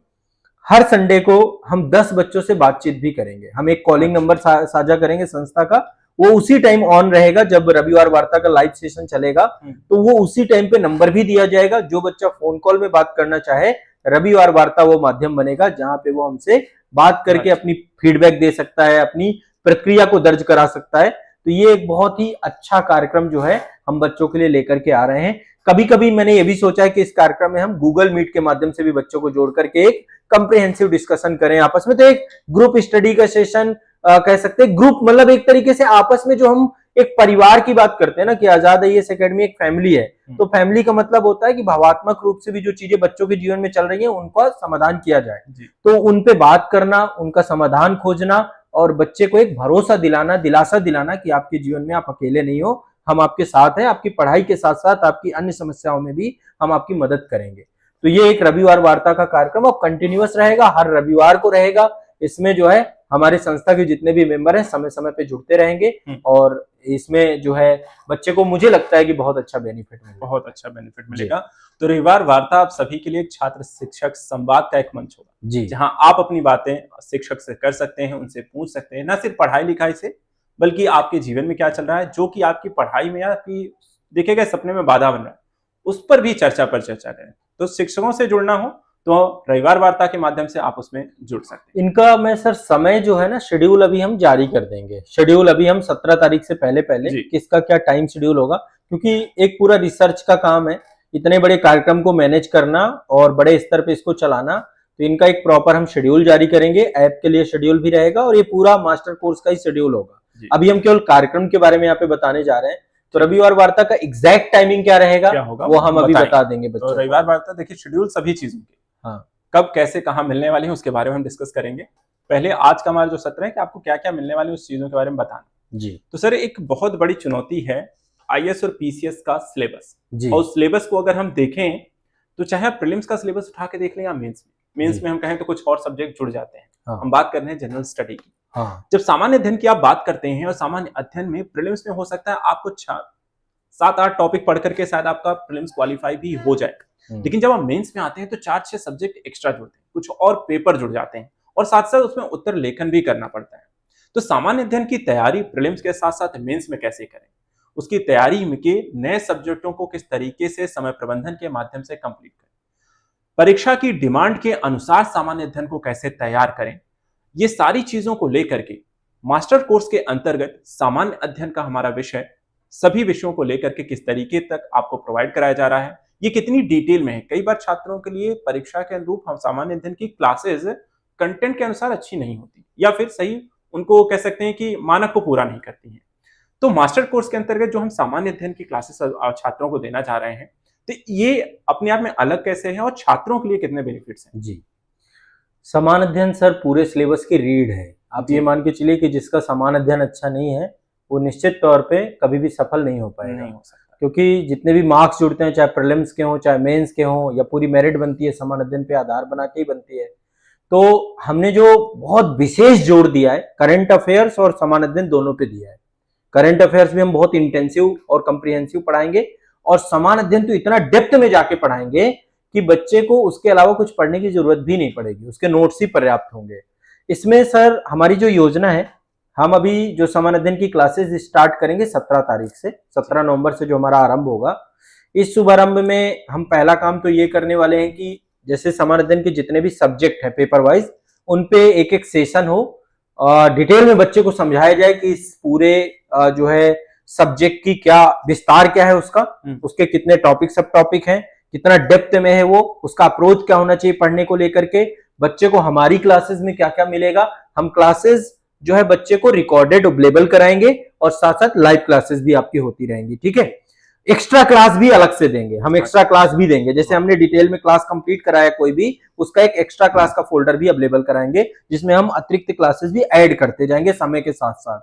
हर संडे को हम 10 बच्चों से बातचीत भी करेंगे। हम एक कॉलिंग नंबर साझा करेंगे संस्था का, वो उसी टाइम ऑन रहेगा जब रविवार वार्ता का लाइव सेशन चलेगा, तो वो उसी टाइम पे नंबर भी दिया जाएगा। जो बच्चा फोन कॉल में बात करना चाहे, रविवार वार्ता वो माध्यम बनेगा जहां पे वो हमसे बात करके अपनी फीडबैक दे सकता है, अपनी प्रक्रिया को दर्ज करा सकता है। तो ये एक बहुत ही अच्छा कार्यक्रम जो है हम बच्चों के लिए लेकर के आ रहे हैं। कभी कभी मैंने ये भी सोचा है कि इस कार्यक्रम में हम गूगल मीट के माध्यम से भी बच्चों को जोड़ करके एक कंप्रिहेंसिव डिस्कशन करें आपस में। तो एक ग्रुप स्टडी का सेशन कह सकते हैं, ग्रुप मतलब एक तरीके से आपस में जो हम एक परिवार की बात करते हैं ना कि आजाद आईएएस एकेडमी एक फैमिली है, तो फैमिली का मतलब होता है कि भावात्मक रूप से भी जो चीजें बच्चों के जीवन में चल रही है उनका समाधान किया जाए। तो उन पे बात करना, उनका समाधान खोजना और बच्चे को एक भरोसा दिलाना, दिलासा दिलाना कि आपके जीवन में आप अकेले नहीं हो, हम आपके साथ हैं, आपकी पढ़ाई के साथ साथ आपकी अन्य समस्याओं में भी हम आपकी मदद करेंगे। तो ये एक रविवार वार्ता का कार्यक्रम अब कंटिन्यूअस रहेगा, हर रविवार को रहेगा। इसमें जो है हमारे संस्था के जितने भी मेंबर हैं समय समय पे जुड़ते रहेंगे और इसमें जो है बच्चे को मुझे लगता है कि बहुत अच्छा बेनिफिट मिलेगा। तो रविवार वार्ता आप सभी के लिए एक छात्र शिक्षक संवाद का एक मंच होगा जी, जहां आप अपनी बातें शिक्षक से कर सकते हैं, उनसे पूछ सकते हैं, न सिर्फ पढ़ाई लिखाई से बल्कि आपके जीवन में क्या चल रहा है, जो कि आपकी पढ़ाई में या आपकी देखे गए सपने में बाधा बन रहा है, उस पर भी चर्चा करें। तो शिक्षकों से जुड़ना हो तो रविवार वार्ता के माध्यम से आप उसमें जुड़ सकते हैं। इनका मैं सर समय जो है ना शेड्यूल अभी हम जारी कर देंगे। शेड्यूल अभी हम 17 तारीख से पहले किसका क्या टाइम शेड्यूल होगा, क्योंकि एक पूरा रिसर्च का काम है, इतने बड़े कार्यक्रम को मैनेज करना और बड़े स्तर पे इसको चलाना। तो इनका एक प्रॉपर हम शेड्यूल जारी करेंगे, ऐप के लिए शेड्यूल भी रहेगा और ये पूरा मास्टर कोर्स का ही शेड्यूल होगा। अभी हम केवल कार्यक्रम के बारे में यहाँ पे बताने जा रहे हैं, तो रविवार वार्ता का एग्जैक्ट टाइमिंग क्या रहेगा वो हम अभी बता देंगे बच्चों को। रविवार वार्ता देखिए शेड्यूल सभी चीजों के कब कैसे कहाँ मिलने वाली है उसके बारे में हम डिस्कस करेंगे। पहले आज का हमारा जो सत्र है कि आपको क्या क्या मिलने वाली है उस चीजों के बारे में बताना जी। तो सर एक बहुत बड़ी चुनौती है आईएएस और पीसीएस का सिलेबस, और उस सिलेबस को अगर हम देखें तो चाहे आप प्रीलिम्स का सिलेबस उठा के देख लें या मेंस में हम कहें तो कुछ और सब्जेक्ट जुड़ जाते हैं। हम बात कर रहे हैं जनरल स्टडी की। जब सामान्य अध्ययन की आप बात करते हैं और सामान्य अध्ययन में प्रीलिम्स में हो सकता है आपको 7-8 टॉपिक पढ़ करके शायद आपका प्रीलिम्स क्वालिफाई भी हो जाए, लेकिन जब आप मेंस में आते हैं तो 4-6 सब्जेक्ट एक्स्ट्रा जुड़ते हैं, कुछ और पेपर जुड़ जाते हैं और साथ साथ उसमें उत्तर लेखन भी करना पड़ता है। तो सामान्य अध्ययन की तैयारी प्रीलिम्स के साथ साथ मेंस में कैसे करें, उसकी तैयारी के नए सब्जेक्टों को किस तरीके से समय प्रबंधन के माध्यम से कंप्लीट करें, परीक्षा की डिमांड के अनुसार सामान्य अध्ययन को कैसे तैयार करें, ये सारी चीजों को लेकर के मास्टर कोर्स के अंतर्गत सामान्य अध्ययन का हमारा विषय सभी विषयों को लेकर के किस तरीके तक आपको प्रोवाइड कराया जा रहा है, ये कितनी डिटेल में है। कई बार छात्रों के लिए परीक्षा के अनुरूप हम सामान्य अध्ययन की क्लासेस कंटेंट के अनुसार अच्छी नहीं होती या फिर सही उनको कह सकते हैं कि मानक को पूरा नहीं करती हैं। तो मास्टर कोर्स के अंतर्गत जो हम सामान्य अध्ययन की क्लासेस छात्रों को देना चाह रहे हैं, तो ये अपने आप में अलग कैसे है और छात्रों के लिए कितने बेनिफिट्स हैं? जी, समान अध्ययन सर पूरे सिलेबस की रीढ़ है। आप ये मान के चलिए कि जिसका समान अध्ययन अच्छा नहीं है वो निश्चित तौर पे कभी भी सफल नहीं हो पाएगा, नहीं हो सकता, क्योंकि जितने भी मार्क्स जुड़ते हैं, चाहे प्रीलिम्स के हों चाहे मेंस के हों या पूरी मेरिट बनती है समान अध्ययन पे आधार बना के ही बनती है। तो हमने जो बहुत विशेष जोर दिया है करंट अफेयर्स और समान अध्ययन दोनों पे दिया है। करंट अफेयर्स भी हम बहुत इंटेंसिव और कम्प्रिहेंसिव पढ़ाएंगे और समान अध्ययन तो इतना डेप्थ में जाके पढ़ाएंगे कि बच्चे को उसके अलावा कुछ पढ़ने की जरूरत भी नहीं पड़ेगी, उसके नोट्स ही पर्याप्त होंगे। इसमें सर हमारी जो योजना है, हम अभी जो समान अध्ययन की क्लासेस स्टार्ट करेंगे 17 तारीख से, 17 नवंबर से जो हमारा आरंभ होगा। इस शुभारंभ में हम पहला काम तो ये करने वाले हैं कि जैसे समान अध्ययन के जितने भी सब्जेक्ट है पेपर वाइज, उन पे एक एक सेशन हो, डिटेल में बच्चे को समझाया जाए कि इस पूरे जो है सब्जेक्ट की क्या विस्तार क्या है, उसके कितने टॉपिक सब टॉपिक हैं, कितना डेप्थ में है वो, उसका अप्रोच क्या होना चाहिए पढ़ने को लेकर के, बच्चे को हमारी क्लासेस में क्या क्या मिलेगा। हम क्लासेस जो है बच्चे को रिकॉर्डेड अवेलेबल कराएंगे और साथ साथ लाइव क्लासेस भी आपकी होती रहेंगी, ठीक है। एक्स्ट्रा क्लास भी अलग से देंगे, हम एक्स्ट्रा क्लास भी देंगे, जैसे हमने डिटेल में क्लास कंप्लीट कराया कोई भी, उसका एक एक्स्ट्रा क्लास का फोल्डर भी अवेलेबल कराएंगे जिसमें हम अतिरिक्त क्लासेस भी ऐड करते जाएंगे समय के साथ साथ।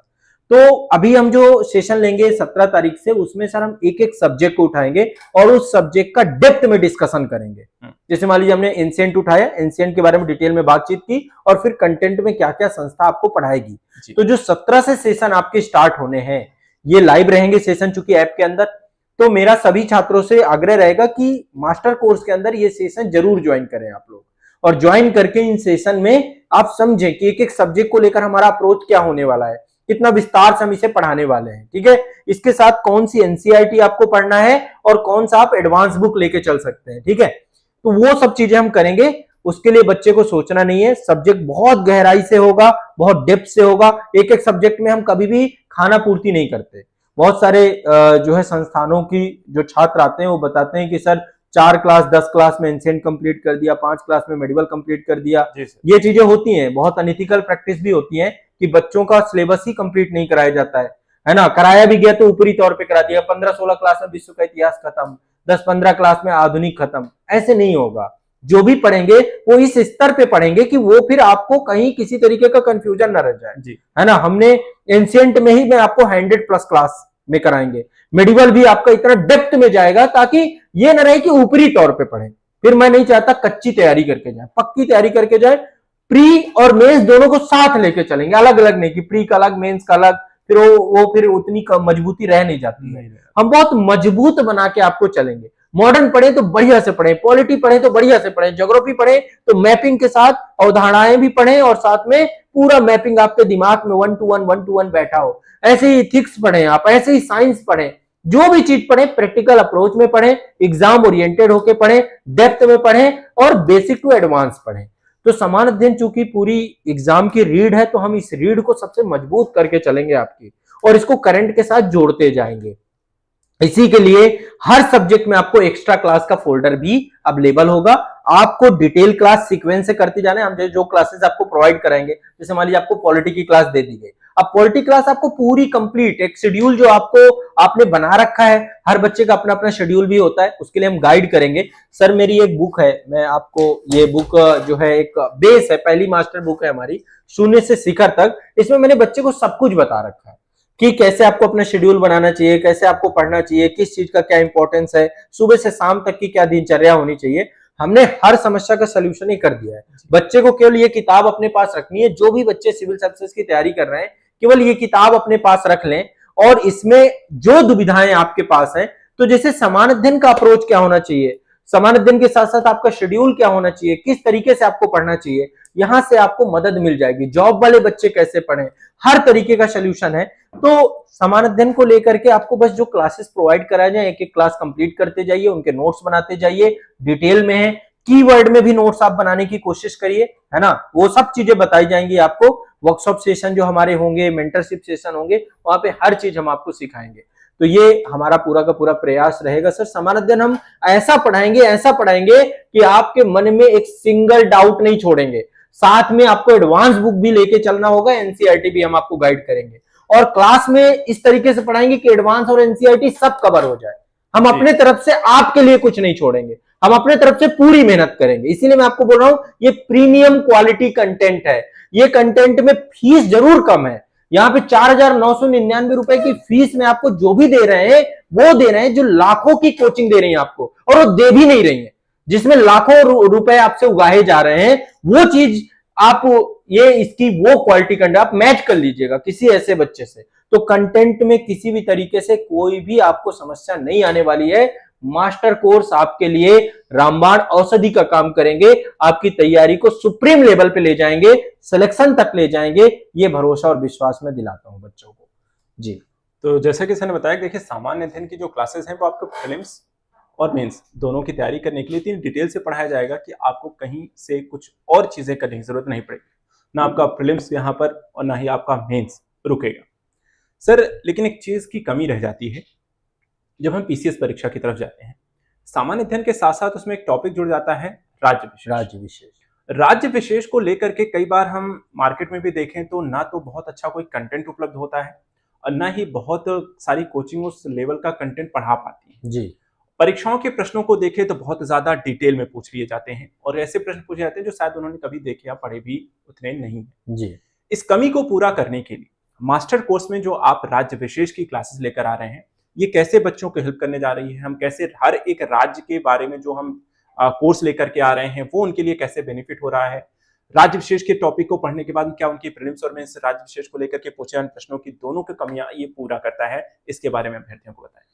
तो अभी हम जो सेशन लेंगे 17 तारीख से, उसमें सर हम एक एक सब्जेक्ट को उठाएंगे और उस सब्जेक्ट का डेप्थ में डिस्कशन करेंगे। जैसे मान लीजिए हमने एंशिएंट उठाया, एंशिएंट के बारे में डिटेल में बातचीत की और फिर कंटेंट में क्या क्या संस्था आपको पढ़ाएगी। तो जो 17 से सेशन आपके स्टार्ट होने हैं, ये लाइव रहेंगे सेशन चूंकि ऐप के अंदर। तो मेरा सभी छात्रों से आग्रह रहेगा कि मास्टर कोर्स के अंदर ये सेशन जरूर ज्वाइन करें आप लोग, और ज्वाइन करके इन सेशन में आप समझें कि एक एक सब्जेक्ट को लेकर हमारा अप्रोच क्या होने वाला है, कितना विस्तार से हम इसे पढ़ाने वाले हैं, ठीक है। इसके साथ कौन सी एनसीईआरटी आपको पढ़ना है और कौन सा आप एडवांस बुक लेके चल सकते हैं, ठीक है। तो वो सब चीजें हम करेंगे, उसके लिए बच्चे को सोचना नहीं है। सब्जेक्ट बहुत गहराई से होगा, बहुत डेप्थ से होगा। एक एक सब्जेक्ट में हम कभी भी खाना पूर्ति नहीं करते। बहुत सारे जो है संस्थानों की जो छात्र आते हैं वो बताते हैं कि सर 4 क्लास 10 क्लास में एंशिएंट कंप्लीट कर दिया, 5 क्लास में मेडिवल कंप्लीट कर दिया। ये चीजें होती हैं, बहुत अनइथिकल प्रैक्टिस भी होती है कि बच्चों का सिलेबस ही कंप्लीट नहीं कराया जाता है। है ना, कराया भी गया तो ऊपरी तौर पे करा दिया, 15-16 क्लास में विश्व का इतिहास खत्म, 10-15 क्लास में आधुनिक खत्म, ऐसे नहीं होगा। जो भी पढ़ेंगे वो इस स्तर पे पढ़ेंगे कि वो फिर आपको कहीं किसी तरीके का कंफ्यूजन न रह जाए जी। है ना। हमने एंशिएंट में ही मैं आपको 100+ क्लास में कराएंगे, मेडिवल भी आपका इतना डेप्थ में जाएगा ताकि ये ना रहे कि ऊपरी तौर पे पढ़े। फिर मैं नहीं चाहता कच्ची तैयारी करके जाए, पक्की तैयारी करके जाए। प्री और मेंस दोनों को साथ लेके चलेंगे, अलग अलग नहीं कि प्री का अलग मेंस का अलग, फिर वो फिर उतनी मजबूती रह नहीं जाती है। हम बहुत मजबूत बना के आपको चलेंगे। मॉडर्न पढ़े तो बढ़िया से पढ़े, पॉलिटी पढ़े तो बढ़िया से पढ़े, ज्योग्राफी पढ़े तो मैपिंग के साथ अवधारणाएं भी पढ़े और साथ में पूरा मैपिंग आपके दिमाग में 1-to-1 बैठा हो। ऐसे ही इथिक्स पढ़े आप, ऐसे ही साइंस पढ़े, जो भी चीज पढ़े प्रैक्टिकल अप्रोच में पढ़े, एग्जाम ओरिएंटेड होके पढ़े, डेप्थ में पढ़े और बेसिक टू एडवांस पढ़े। तो समान अध्ययन चूंकि पूरी एग्जाम की रीड है तो हम इस रीड को सबसे मजबूत करके चलेंगे आपकी, और इसको करंट के साथ जोड़ते जाएंगे। इसी के लिए हर सब्जेक्ट में आपको एक्स्ट्रा क्लास का फोल्डर भी अवेलेबल होगा। आपको डिटेल क्लास सीक्वेंस से करते जाना है। हम जो क्लासेस आपको प्रोवाइड कराएंगे, जैसे मान लीजिए आपको पॉलिटी की क्लास दे दी गई, अब पॉलिटी क्लास आपको पूरी कंप्लीट एक शेड्यूल जो आपने बना रखा है, हर बच्चे का अपना अपना शेड्यूल भी होता है, उसके लिए हम गाइड करेंगे। सर मेरी एक बुक है, मैं आपको ये बुक जो है एक बेस है, पहली मास्टर बुक है हमारी शून्य से शिखर तक। इसमें मैंने बच्चे को सब कुछ बता रखा है कि कैसे आपको अपना शेड्यूल बनाना चाहिए, कैसे आपको पढ़ना चाहिए, किस चीज का क्या इंपॉर्टेंस है, सुबह से शाम तक की क्या दिनचर्या होनी चाहिए। हमने हर समस्या का सलूशन ही कर दिया है। बच्चे को केवल ये किताब अपने पास रखनी है। जो भी बच्चे सिविल सर्विसेज की तैयारी कर रहे हैं केवल ये किताब अपने पास रख लें, और इसमें जो दुविधाएं आपके पास हैं, तो जैसे समान अध्ययन का अप्रोच क्या होना चाहिए, समान अध्ययन के साथ साथ आपका शेड्यूल क्या होना चाहिए, किस तरीके से आपको पढ़ना चाहिए, यहां से आपको मदद मिल जाएगी। जॉब वाले बच्चे कैसे पढ़ें, हर तरीके का सोल्यूशन है। तो समान अध्ययन को लेकर के आपको बस जो क्लासेस प्रोवाइड कराए जाए, एक एक क्लास कंप्लीट करते जाइए, उनके नोट्स बनाते जाइए, डिटेल में है, कीवर्ड में भी नोट्स आप बनाने की कोशिश करिए, है ना। वो सब चीजें बताई जाएंगी आपको। वर्कशॉप सेशन जो हमारे होंगे, मेंटरशिप सेशन होंगे, वहां पे हर चीज हम आपको सिखाएंगे। तो ये हमारा पूरा का पूरा प्रयास रहेगा सर। समान अध्ययन हम ऐसा पढ़ाएंगे कि आपके मन में एक सिंगल डाउट नहीं छोड़ेंगे। साथ में आपको एडवांस बुक भी लेके चलना होगा, एनसीईआरटी भी हम आपको गाइड करेंगे, और क्लास में इस तरीके से पढ़ाएंगे कि एडवांस और एनसीईआरटी सब कवर हो जाए। हम अपने तरफ से आपके लिए कुछ नहीं छोड़ेंगे, हम अपने तरफ से पूरी मेहनत करेंगे। इसीलिए मैं आपको बोल रहा हूं ये प्रीमियम क्वालिटी कंटेंट है। ये कंटेंट में फीस जरूर कम है, यहाँ पे 4,999 रुपए की फीस में आपको जो भी दे रहे हैं वो दे रहे हैं जो लाखों की कोचिंग दे रही है आपको, और वो दे भी नहीं रही है, जिसमें लाखों रुपए आपसे उगाए जा रहे हैं। वो चीज आप ये इसकी वो क्वालिटी कंटेंट आप मैच कर लीजिएगा किसी ऐसे बच्चे से, तो कंटेंट में किसी भी तरीके से कोई भी आपको समस्या नहीं आने वाली है। मास्टर कोर्स आपके लिए रामबाण औषधि का काम करेंगे, आपकी तैयारी को सुप्रीम लेवल पे ले जाएंगे, सिलेक्शन तक ले जाएंगे। ये भरोसा और विश्वास मैं दिलाता हूं बच्चों को जी। तो जैसा कि सर ने बताया, देखिए सामान्य अध्ययन की जो क्लासेस हैं वो आपको प्रीलिम्स और मेंस दोनों की तैयारी करने के लिए इतनी डिटेल से पढ़ाया जाएगा कि आपको कहीं से कुछ और चीजें करने की जरूरत नहीं पड़ेगी। ना आपका प्रीलिम्स यहाँ पर और ना ही आपका मेंस रुकेगा सर। लेकिन एक चीज की कमी रह जाती है जब हम पीसीएस परीक्षा की तरफ जाते हैं। सामान्य अध्ययन के साथ साथ उसमें एक टॉपिक जुड़ जाता है राज्य विशेष को लेकर के कई बार हम मार्केट में भी देखें तो ना तो बहुत अच्छा कोई कंटेंट उपलब्ध होता है और ना ही बहुत सारी कोचिंग उस लेवल का कंटेंट पढ़ा पाती है जी। परीक्षाओं के प्रश्नों को देखें तो बहुत ज्यादा डिटेल में पूछ लिए जाते हैं और ऐसे प्रश्न पूछे जाते हैं जो शायद उन्होंने कभी देखे या पढ़े भी उतने नहीं है जी। इस कमी को पूरा करने के लिए मास्टर कोर्स में जो आप राज्य विशेष की क्लासेस लेकर आ रहे हैं, ये कैसे बच्चों को हेल्प करने जा रही है? हम कैसे हर एक राज्य के बारे में जो हम कोर्स लेकर के आ रहे हैं वो उनके लिए कैसे बेनिफिट हो रहा है? राज्य विशेष के टॉपिक को पढ़ने के बाद क्या उनकी प्रीलिम्स और मेंस राज्य विशेष को लेकर के पूछे जाने प्रश्नों की दोनों की कमियां ये पूरा करता है? इसके बारे में अभ्यर्थियों को बताएं।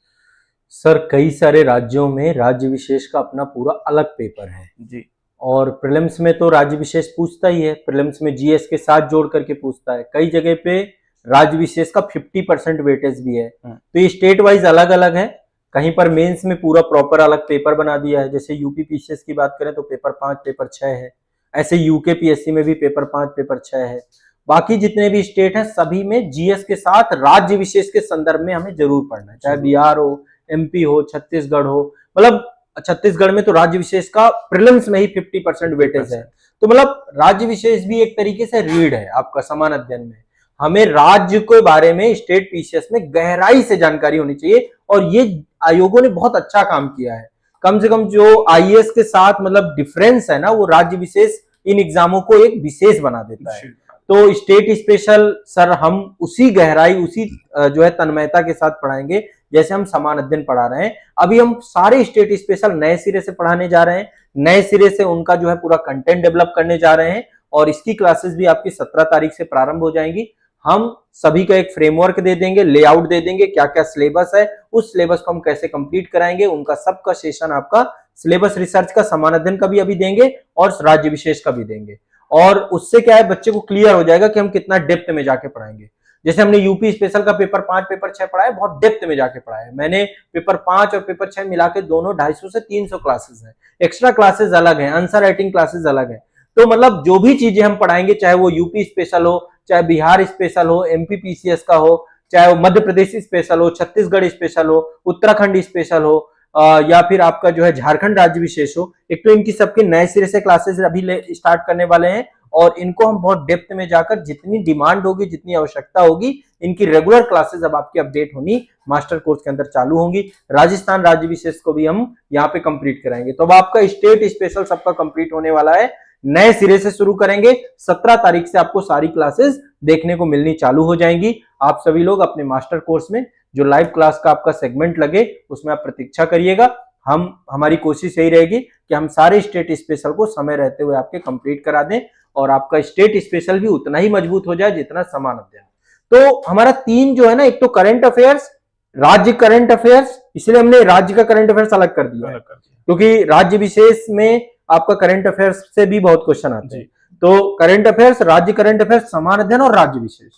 सर कई सारे राज्यों में राज्य विशेष का अपना पूरा अलग पेपर है जी, और प्रीलिम्स में तो राज्य विशेष पूछता ही है, प्रीलिम्स में जीएस के साथ जोड़ करके पूछता है। कई जगह पे राज्य विशेष का 50% वेटेज भी है। तो ये स्टेट वाइज अलग अलग है। कहीं पर मेंस में पूरा प्रॉपर अलग पेपर बना दिया है, जैसे यूपी पीसीएस की बात करें तो पेपर 5 पेपर 6 है। ऐसे यूके पीएससी में भी पेपर 5 पेपर 6 है। बाकी जितने भी स्टेट है सभी में जीएस के साथ राज्य विशेष के संदर्भ में हमें जरूर पढ़ना है, चाहे बिहार हो, एमपी हो, छत्तीसगढ़ हो। मतलब छत्तीसगढ़ में तो राज्य विशेष का प्रीलिम्स में ही 50% वेटेज है। तो मतलब राज्य विशेष भी एक तरीके से रीड है आपका समान अध्ययन में। हमें राज्य के बारे में स्टेट पीसीएस में गहराई से जानकारी होनी चाहिए, और ये आयोगों ने बहुत अच्छा काम किया है। कम से कम जो आईएएस के साथ मतलब डिफरेंस है ना, वो राज्य विशेष इन एग्जामों को एक विशेष बना देता है। तो स्टेट स्पेशल सर हम उसी गहराई, उसी जो है तन्मयता के साथ पढ़ाएंगे जैसे हम समान अध्ययन पढ़ा रहे हैं। अभी हम सारे स्टेट स्पेशल नए सिरे से पढ़ाने जा रहे हैं, नए सिरे से उनका जो है पूरा कंटेंट डेवलप करने जा रहे हैं, और इसकी क्लासेस भी आपकी 17 तारीख से प्रारंभ हो जाएंगी। हम सभी का एक फ्रेमवर्क दे देंगे, लेआउट दे देंगे, क्या क्या सिलेबस है, उस सिलेबस को हम कैसे कंप्लीट कराएंगे, उनका सबका सेशन आपका सिलेबस रिसर्च का, समान अध्ययन का भी अभी देंगे और राज्य विशेष का भी देंगे। और उससे क्या है, बच्चे को क्लियर हो जाएगा कि हम कितना डेप्थ में जाके पढ़ाएंगे। जैसे हमने यूपी स्पेशल का पेपर 5 पेपर 6 पढ़ा है, बहुत डेप्थ में जाके पढ़ा है मैंने। पेपर 5 और पेपर 6 मिला के दोनों 250 से 300 क्लासेस हैं, एक्स्ट्रा क्लासेस अलग हैं, आंसर राइटिंग क्लासेस अलग है। तो मतलब जो भी चीजें हम पढ़ाएंगे, चाहे वो यूपी स्पेशल हो, चाहे बिहार स्पेशल हो, एमपी पीसीएस का हो, चाहे वो मध्य प्रदेश स्पेशल हो, छत्तीसगढ़ स्पेशल हो, उत्तराखंड स्पेशल हो, या फिर आपका जो है झारखंड राज्य विशेष हो, एक तो इनकी सबके नए सिरे से क्लासेस अभी स्टार्ट करने वाले हैं, और इनको हम बहुत डेप्थ में जाकर जितनी डिमांड होगी, जितनी आवश्यकता होगी, इनकी रेगुलर क्लासेस अब आपकी अपडेट होनी मास्टर कोर्स के अंदर चालू होंगी। राजस्थान राज्य विशेष को भी हम यहाँ पे कंप्लीट कराएंगे। तो अब आपका स्टेट स्पेशल सबका कंप्लीट होने वाला है, नए सिरे से शुरू करेंगे। 17 तारीख से आपको सारी क्लासेस देखने को मिलनी चालू हो जाएंगी। आप सभी लोग अपने मास्टर कोर्स में जो लाइव क्लास का आपका सेगमेंट लगे उसमें आप प्रतीक्षा करिएगा। हमारी कोशिश यही रहेगी कि हम सारे स्टेट स्पेशल को समय रहते हुए आपके कंप्लीट करा दें, और आपका स्टेट स्पेशल भी उतना ही मजबूत हो जाए जितना समान अध्ययन। तो हमारा 3 जो है ना, एक तो करंट अफेयर्स, राज्य करंट अफेयर्स, इसलिए हमने राज्य का करंट अफेयर्स अलग कर दिया, क्योंकि राज्य विशेष में आपका करंट अफेयर्स से भी बहुत क्वेश्चन आते हैं। तो करंट अफेयर्स, राज्य करंट अफेयर्स, समान अध्ययन और राज्य विशेष,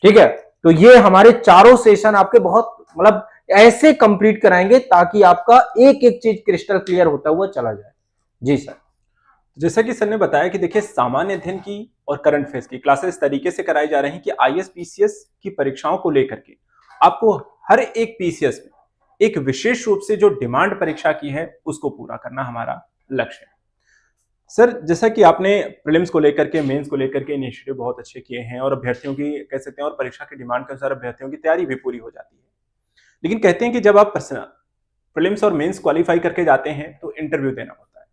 ठीक है। तो ये हमारे चारों सेशन आपके बहुत मतलब ऐसे कंप्लीट कराएंगे ताकि आपका एक एक चीज क्रिस्टल क्लियर होता हुआ चला जाए। जी सर। जैसा कि सर ने बताया कि देखिए सामान्य अध्ययन की और करंट अफेयर्स की क्लासेस इस तरीके से कराई जा रही हैं कि आईएएस पीसीएस की परीक्षाओं को लेकर के आपको हर एक पीसीएस में एक विशेष रूप से जो डिमांड परीक्षा की है उसको पूरा करना हमारा लक्ष्य है। सर जैसा कि आपने प्रीलिम्स को लेकर के, मेंस को लेकर के इनिशिएटिव बहुत अच्छे किए हैं, और अभ्यर्थियों की कह सकते हैं और परीक्षा की डिमांड के अनुसार अभ्यर्थियों की तैयारी भी पूरी हो जाती है। लेकिन कहते हैं कि जब आप प्रीलिम्स और मेंस क्वालिफाई करके जाते हैं तो इंटरव्यू देना होता है,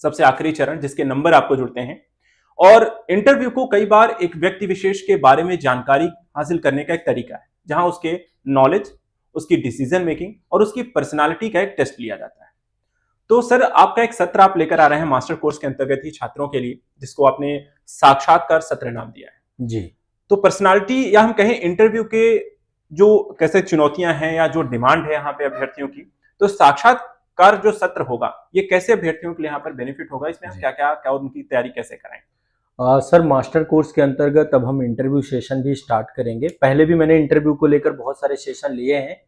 सबसे आखिरी चरण जिसके नंबर आपको जुड़ते हैं। और इंटरव्यू को कई बार एक व्यक्ति विशेष के बारे में जानकारी हासिल करने का एक तरीका है, जहां उसके नॉलेज, उसकी डिसीजन मेकिंग और उसकी पर्सनालिटी का एक टेस्ट लिया जाता है। तो सर आपका एक सत्र आप लेकर आ रहे हैं मास्टर कोर्स के अंतर्गत ही छात्रों के लिए, जिसको आपने साक्षात्कार सत्र नाम दिया है। जी। तो पर्सनालिटी या हम कहें इंटरव्यू के जो कैसे चुनौतियां हैं या जो डिमांड है यहाँ पे अभ्यर्थियों की, तो साक्षात्कार जो सत्र होगा ये कैसे अभ्यर्थियों के लिए यहाँ पर बेनिफिट होगा, इसमें हम क्या उनकी तैयारी कैसे कराएं? सर मास्टर कोर्स के अंतर्गत अब हम इंटरव्यू सेशन भी स्टार्ट करेंगे। पहले भी मैंने इंटरव्यू को लेकर बहुत सारे सेशन लिए हैं।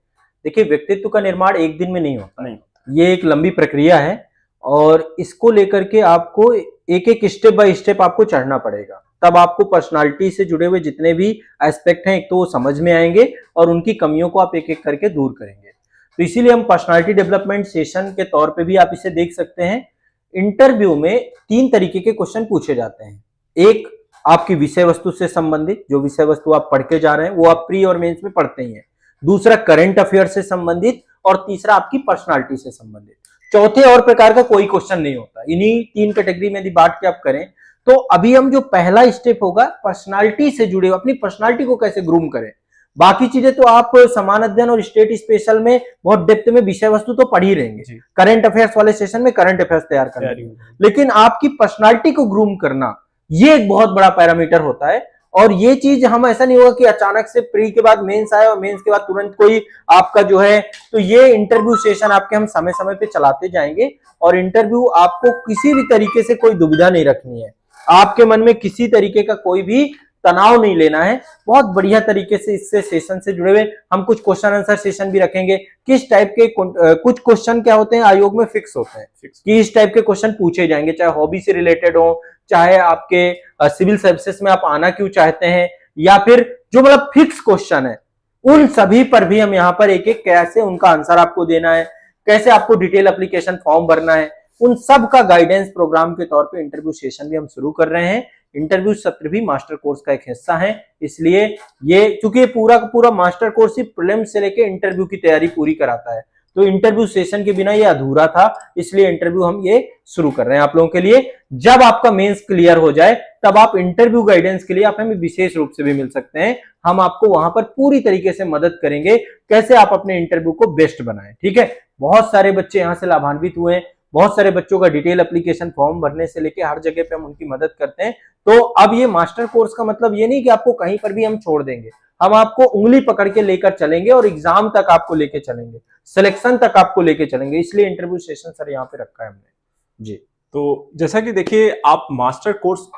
देखिए व्यक्तित्व का निर्माण एक दिन में नहीं होता, ये एक लंबी प्रक्रिया है, और इसको लेकर के आपको एक एक स्टेप बाय स्टेप आपको चढ़ना पड़ेगा। तब आपको पर्सनालिटी से जुड़े हुए जितने भी एस्पेक्ट हैं एक तो वो समझ में आएंगे, और उनकी कमियों को आप एक एक करके दूर करेंगे। तो इसीलिए हम पर्सनालिटी डेवलपमेंट सेशन के तौर पे भी आप इसे देख सकते हैं। इंटरव्यू में 3 तरीके के क्वेश्चन पूछे जाते हैं। एक आपकी विषय वस्तु से संबंधित, जो विषय वस्तु आप पढ़ के जा रहे हैं वो आप प्री और मेंस में पढ़ते ही हैं। दूसरा करंट अफेयर से संबंधित, और तीसरा आपकी पर्सनालिटी से संबंधित। चौथे और प्रकार का कोई क्वेश्चन नहीं होता। इन्हीं 3 कैटेगरी में यदि बांट के आप करें तो अभी हम जो पहला स्टेप होगा पर्सनालिटी से जुड़े, अपनी पर्सनालिटी को कैसे ग्रूम करें। बाकी चीजें तो आप समान अध्ययन और स्टेट स्पेशल में बहुत डेप्थ में विषय वस्तु तो पढ़ ही रहेंगे, करंट अफेयर्स वाले सेशन में करंट अफेयर्स तैयार करेंगे, लेकिन आपकी पर्सनालिटी को ग्रूम करना ये एक बहुत बड़ा पैरामीटर होता है। और ये चीज हम ऐसा नहीं होगा कि अचानक से प्री के बाद मेंस आए और मेंस के बाद तुरंत कोई आपका जो है, तो ये इंटरव्यू सेशन आपके हम समय समय पे चलाते जाएंगे। और इंटरव्यू आपको किसी भी तरीके से कोई दुविधा नहीं रखनी है, आपके मन में किसी तरीके का कोई भी तनाव नहीं लेना है। बहुत बढ़िया तरीके से इससे सेशन से जुड़े हुए हम कुछ क्वेश्चन आंसर सेशन भी रखेंगे। किस टाइप के कुछ क्वेश्चन क्या होते हैं आयोग में फिक्स होते हैं कि इस टाइप के क्वेश्चन पूछे जाएंगे, चाहे हॉबी से रिलेटेड हो, चाहे आपके सिविल सर्विसेज में आप आना क्यों चाहते हैं, या फिर जो मतलब फिक्स क्वेश्चन है, उन सभी पर भी हम यहाँ पर एक एक कैसे उनका आंसर आपको देना है, कैसे आपको डिटेल एप्लीकेशन फॉर्म भरना है, उन सब का गाइडेंस प्रोग्राम के तौर पे इंटरव्यू सेशन भी हम शुरू कर रहे हैं। इंटरव्यू सत्र भी मास्टर कोर्स का एक हिस्सा है। इसलिए ये चूंकि ये पूरा का पूरा मास्टर कोर्स ही प्रीलिम्स से लेके इंटरव्यू की तैयारी पूरी कराता है, तो इंटरव्यू सेशन के बिना ये अधूरा था, इसलिए इंटरव्यू हम ये शुरू कर रहे हैं आप लोगों के लिए। जब आपका मेंस क्लियर हो जाए तब आप इंटरव्यू गाइडेंस के लिए आप हमें विशेष रूप से भी मिल सकते हैं। हम आपको वहां पर पूरी तरीके से मदद करेंगे कैसे आप अपने इंटरव्यू को बेस्ट बनाएं। ठीक है, बहुत सारे बच्चे यहां से लाभान्वित हुए हैं, बहुत सारे बच्चों का डिटेल एप्लीकेशन फॉर्म भरने से लेके हर जगह पे हम उनकी मदद करते हैं। तो अब ये मास्टर कोर्स का मतलब ये नहीं कि आपको कहीं पर भी हम छोड़ देंगे, हम आपको उंगली पकड़ के लेकर चलेंगे और एग्जाम तक आपको लेके चलेंगे, सिलेक्शन तक आपको लेके चलेंगे। इसलिए इंटरव्यू सेशन सर यहाँ पे रखा है हमने जी। तो जैसा कि देखिए, आप मास्टर कोर्स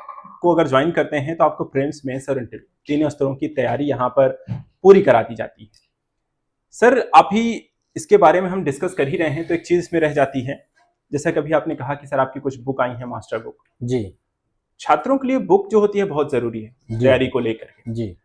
को अगर ज्वाइन करते हैं तो आपको प्रीलिम्स, मेंस और इंटरव्यू तीनों स्तरों की तैयारी यहाँ पर पूरी करा दी जाती है। सर आप ही इसके बारे में हम डिस्कस कर ही रहे हैं, तो एक चीज इसमें रह जाती है, जैसा कभी आपने कहा कि सर आपकी कुछ बुक आई है मास्टर बुक जी। छात्रों के लिए बुक जो होती है बहुत जरूरी है तैयारी को लेकर जी।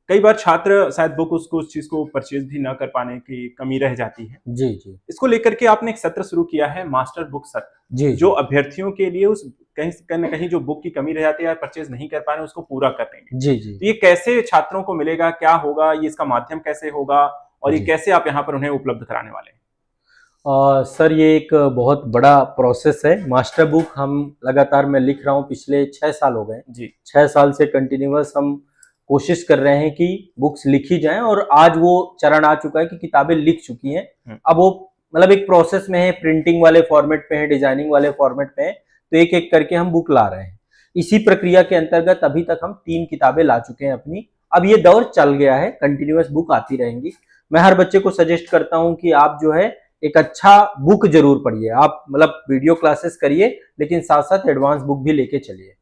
कई बार छात्र शायद बुक उसको उस चीज को परचेज भी ना कर पाने की कमी रह जाती है। जी जी। इसको लेकर के आपने एक सत्र शुरू किया है, मास्टर बुक सत्र, जी जो अभ्यर्थियों के लिए उस कहीं न कहीं जो बुक की कमी रह जाती है या परचेज नहीं कर पा रहे उसको पूरा कर देंगे। जी जी। तो ये कैसे छात्रों को मिलेगा, क्या होगा, ये इसका माध्यम कैसे होगा और ये जी। कैसे आप यहाँ पर उन्हें उपलब्ध कराने वाले हैं? सर ये एक बहुत बड़ा प्रोसेस है। मास्टर बुक हम लगातार मैं लिख रहा हूँ, पिछले 6 साल हो गए जी। 6 साल से कंटिन्यूअस हम कोशिश कर रहे हैं कि बुक्स लिखी जाएं, और आज वो चरण आ चुका है कि किताबें लिख चुकी हैं। अब वो मतलब एक प्रोसेस में है, प्रिंटिंग वाले फॉर्मेट पे है, डिजाइनिंग वाले फॉर्मेट पे है, तो एक एक करके हम बुक ला रहे हैं। इसी प्रक्रिया के अंतर्गत अभी तक हम 3 किताबें ला चुके हैं अपनी। अब ये दौर चल गया है, कंटिन्यूअस बुक आती रहेंगी। मैं हर बच्चे को सजेस्ट करता हूँ कि आप जो है एक अच्छा बुक जरूर पढ़िए। आप मतलब वीडियो क्लासेस करिए, लेकिन साथ साथ एडवांस बुक भी लेके चलिए।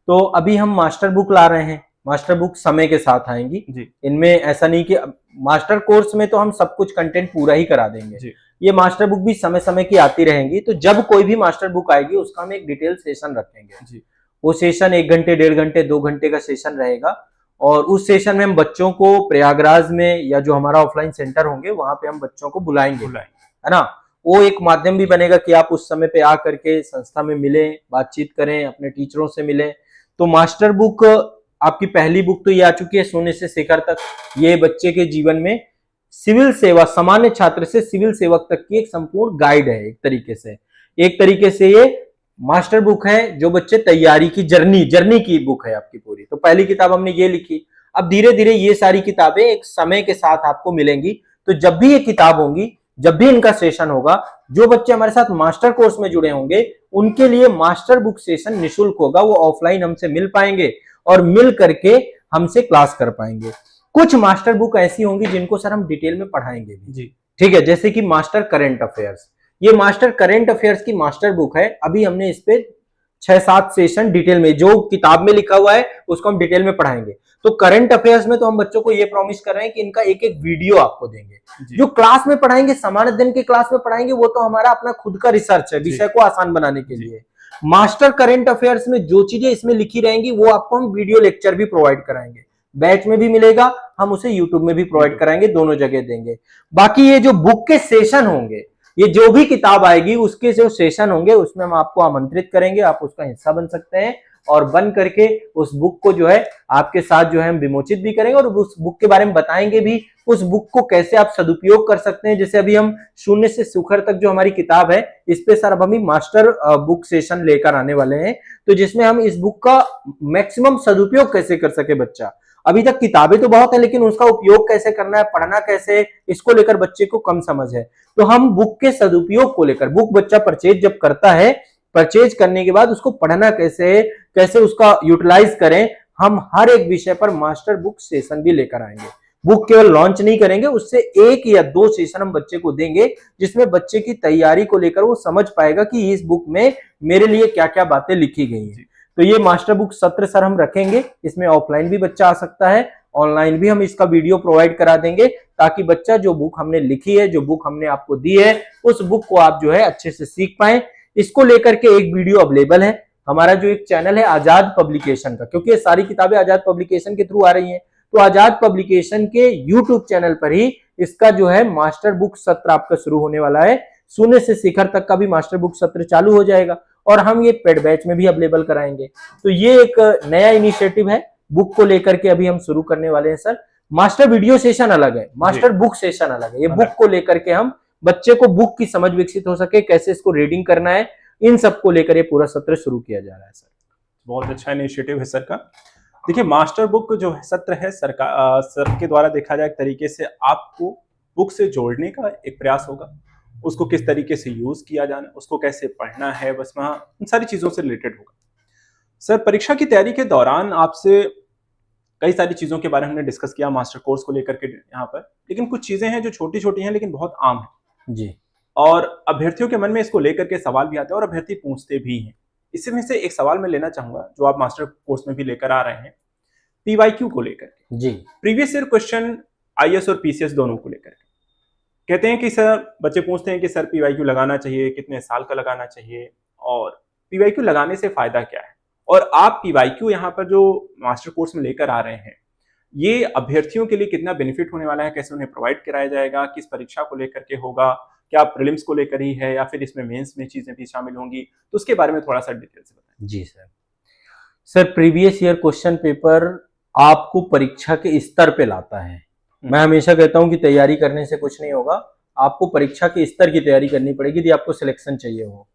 तो अभी हम मास्टर बुक ला रहे हैं। मास्टर बुक समय के साथ आएंगी जी। इनमें ऐसा नहीं कि मास्टर कोर्स में तो हम सब कुछ कंटेंट पूरा ही करा देंगे जी। ये मास्टर बुक भी समय समय की आती रहेंगी। तो जब कोई भी मास्टर बुक आएगी उसका हम एक डिटेल सेशन रखेंगे जी। वो सेशन 1 घंटे, 1.5 घंटे, 2 घंटे का सेशन रहेगा, और उस सेशन में हम बच्चों को प्रयागराज में या जो हमारा ऑफलाइन सेंटर होंगे वहां पे हम बच्चों को बुलाएंगे, है ना। वो एक माध्यम भी बनेगा कि आप उस समय पे आ करके संस्था में मिलें, बातचीत करें, अपने टीचरों से मिलें। तो मास्टर बुक आपकी पहली बुक तो ये आ चुकी है, शून्य से शिखर तक। ये बच्चे के जीवन में सिविल सेवा, सामान्य छात्र से सिविल सेवक तक की एक संपूर्ण गाइड है। एक तरीके से ये मास्टर बुक है जो बच्चे तैयारी की जर्नी की बुक है आपकी पूरी। तो पहली किताब हमने ये लिखी। अब धीरे धीरे ये सारी किताबें एक समय के साथ आपको मिलेंगी। तो जब भी ये किताब होंगी, जब भी इनका सेशन होगा, जो बच्चे हमारे साथ मास्टर कोर्स में जुड़े होंगे उनके लिए मास्टर बुक सेशन निःशुल्क होगा। वो ऑफलाइन हमसे मिल पाएंगे और मिल करके हमसे क्लास कर पाएंगे। कुछ मास्टर बुक ऐसी होंगी जिनको सर हम डिटेल में पढ़ाएंगे भी जी। ठीक है, जैसे कि मास्टर करंट अफेयर्स। ये मास्टर करंट अफेयर्स की मास्टर बुक है। अभी हमने इस पे 6-7 सेशन डिटेल में, जो किताब में लिखा हुआ है उसको हम डिटेल में पढ़ाएंगे। तो करंट अफेयर्स में तो हम बच्चों को ये प्रॉमिस कर रहे हैं कि इनका एक एक वीडियो आपको देंगे। जो क्लास में पढ़ाएंगे, सामान्य दिन की क्लास में पढ़ाएंगे, वो तो हमारा अपना खुद का रिसर्च है विषय को आसान बनाने के लिए। मास्टर करंट अफेयर्स में जो चीजें इसमें लिखी रहेंगी वो आपको हम वीडियो लेक्चर भी प्रोवाइड कराएंगे। बैच में भी मिलेगा, हम उसे यूट्यूब में भी प्रोवाइड कराएंगे, दोनों जगह देंगे। बाकी ये जो बुक के सेशन होंगे, ये जो भी किताब आएगी उसके जो सेशन होंगे उसमें हम आपको आमंत्रित करेंगे। आप उसका हिस्सा बन सकते हैं और बन करके उस बुक को जो है आपके साथ जो है हम विमोचित भी करेंगे और उस बुक के बारे में बताएंगे भी, उस बुक को कैसे आप सदुपयोग कर सकते हैं। जैसे अभी हम शून्य से शिखर तक जो हमारी किताब है, इस पे सर अब हम मास्टर बुक सेशन लेकर आने वाले हैं, तो जिसमें हम इस बुक का मैक्सिमम सदुपयोग कैसे कर सके बच्चा। अभी तक किताबें तो बहुत है, लेकिन उसका उपयोग कैसे करना है, पढ़ना कैसे, इसको लेकर बच्चे को कम समझ है। तो हम बुक के सदुपयोग को लेकर, बुक बच्चा परचेज जब करता है, परचेज करने के बाद उसको पढ़ना कैसे उसका यूटिलाइज करें, हम हर एक विषय पर मास्टर बुक सेशन भी लेकर आएंगे। बुक केवल लॉन्च नहीं करेंगे, उससे 1 या 2 सेशन हम बच्चे को देंगे जिसमें बच्चे की तैयारी को लेकर वो समझ पाएगा कि इस बुक में मेरे लिए क्या क्या बातें लिखी गई हैं। तो ये मास्टर बुक सत्र सर हम रखेंगे। इसमें ऑफलाइन भी बच्चा आ सकता है, ऑनलाइन भी हम इसका वीडियो प्रोवाइड करा देंगे, ताकि बच्चा जो बुक हमने लिखी है, जो बुक हमने आपको दी है, उस बुक को आप जो है अच्छे से सीख पाए। इसको लेकर के एक वीडियो अवेलेबल है। हमारा जो एक चैनल है आजाद पब्लिकेशन का, क्योंकि ये सारी किताबें आजाद पब्लिकेशन के थ्रू आ रही हैं, तो आजाद पब्लिकेशन के यूट्यूब चैनल पर ही इसका जो है मास्टर बुक सत्र आपका शुरू होने वाला है। शून्य से शिखर तक का भी मास्टर बुक सत्र चालू हो जाएगा और हम ये पेड बैच में भी अवेलेबल कराएंगे। तो ये एक नया इनिशिएटिव है बुक को लेकर के, अभी हम शुरू करने वाले हैं सर। मास्टर वीडियो सेशन अलग है, मास्टर बुक सेशन अलग है। ये बुक को लेकर के हम बच्चे को बुक की समझ विकसित हो सके, कैसे इसको रीडिंग करना है, इन सब को लेकर ये पूरा सत्र शुरू किया जा रहा है सर। बहुत अच्छा इनिशिएटिव है सर का। देखिए, मास्टर बुक जो सत्र है सरकार सर के द्वारा देखा जाए एक तरीके से आपको बुक से जोड़ने का एक प्रयास होगा। उसको किस तरीके से यूज किया जाना, उसको कैसे पढ़ना है, बस वहाँ इन सारी चीजों से रिलेटेड होगा। सर, परीक्षा की तैयारी के दौरान आपसे कई सारी चीजों के बारे में हमने डिस्कस किया मास्टर कोर्स को लेकर के यहाँ पर, लेकिन कुछ चीजें हैं जो छोटी छोटी हैं लेकिन बहुत आम है जी। और अभ्यर्थियों के मन में इसको लेकर के सवाल भी आते हैं और अभ्यर्थी पूछते भी हैं। इसमें से एक सवाल मैं लेना चाहूंगा जो आप मास्टर कोर्स में भी लेकर आ रहे हैं, पीवाईक्यू को लेकर के। जी। प्रीवियस ईयर क्वेश्चन आईएएस और पीसीएस दोनों को लेकर के कहते हैं कि सर, बच्चे पूछते हैं कि सर पीवाईक्यू लगाना चाहिए, कितने साल का लगाना चाहिए और पीवाईक्यू लगाने से फायदा क्या है। और आप पीवाईक्यू यहाँ पर जो मास्टर कोर्स में लेकर आ रहे हैं, ये अभ्यर्थियों के लिए कितना बेनिफिट होने वाला है, कैसे उन्हें प्रोवाइड कराया जाएगा, किस परीक्षा को लेकर के होगा, क्या प्रीलिम्स को लेकर ही है या फिर इसमें मेंस में चीजें भी शामिल होंगी, तो उसके बारे में थोड़ा सा डिटेल से बताएं। जी sir. Sir, previous year question paper आपको परीक्षा के स्तर पे लाता है। मैं हमेशा कहता हूं कि तैयारी करने से कुछ नहीं होगा, आपको परीक्षा के स्तर की तैयारी करनी पड़ेगी यदि आपको सिलेक्शन चाहिए हो।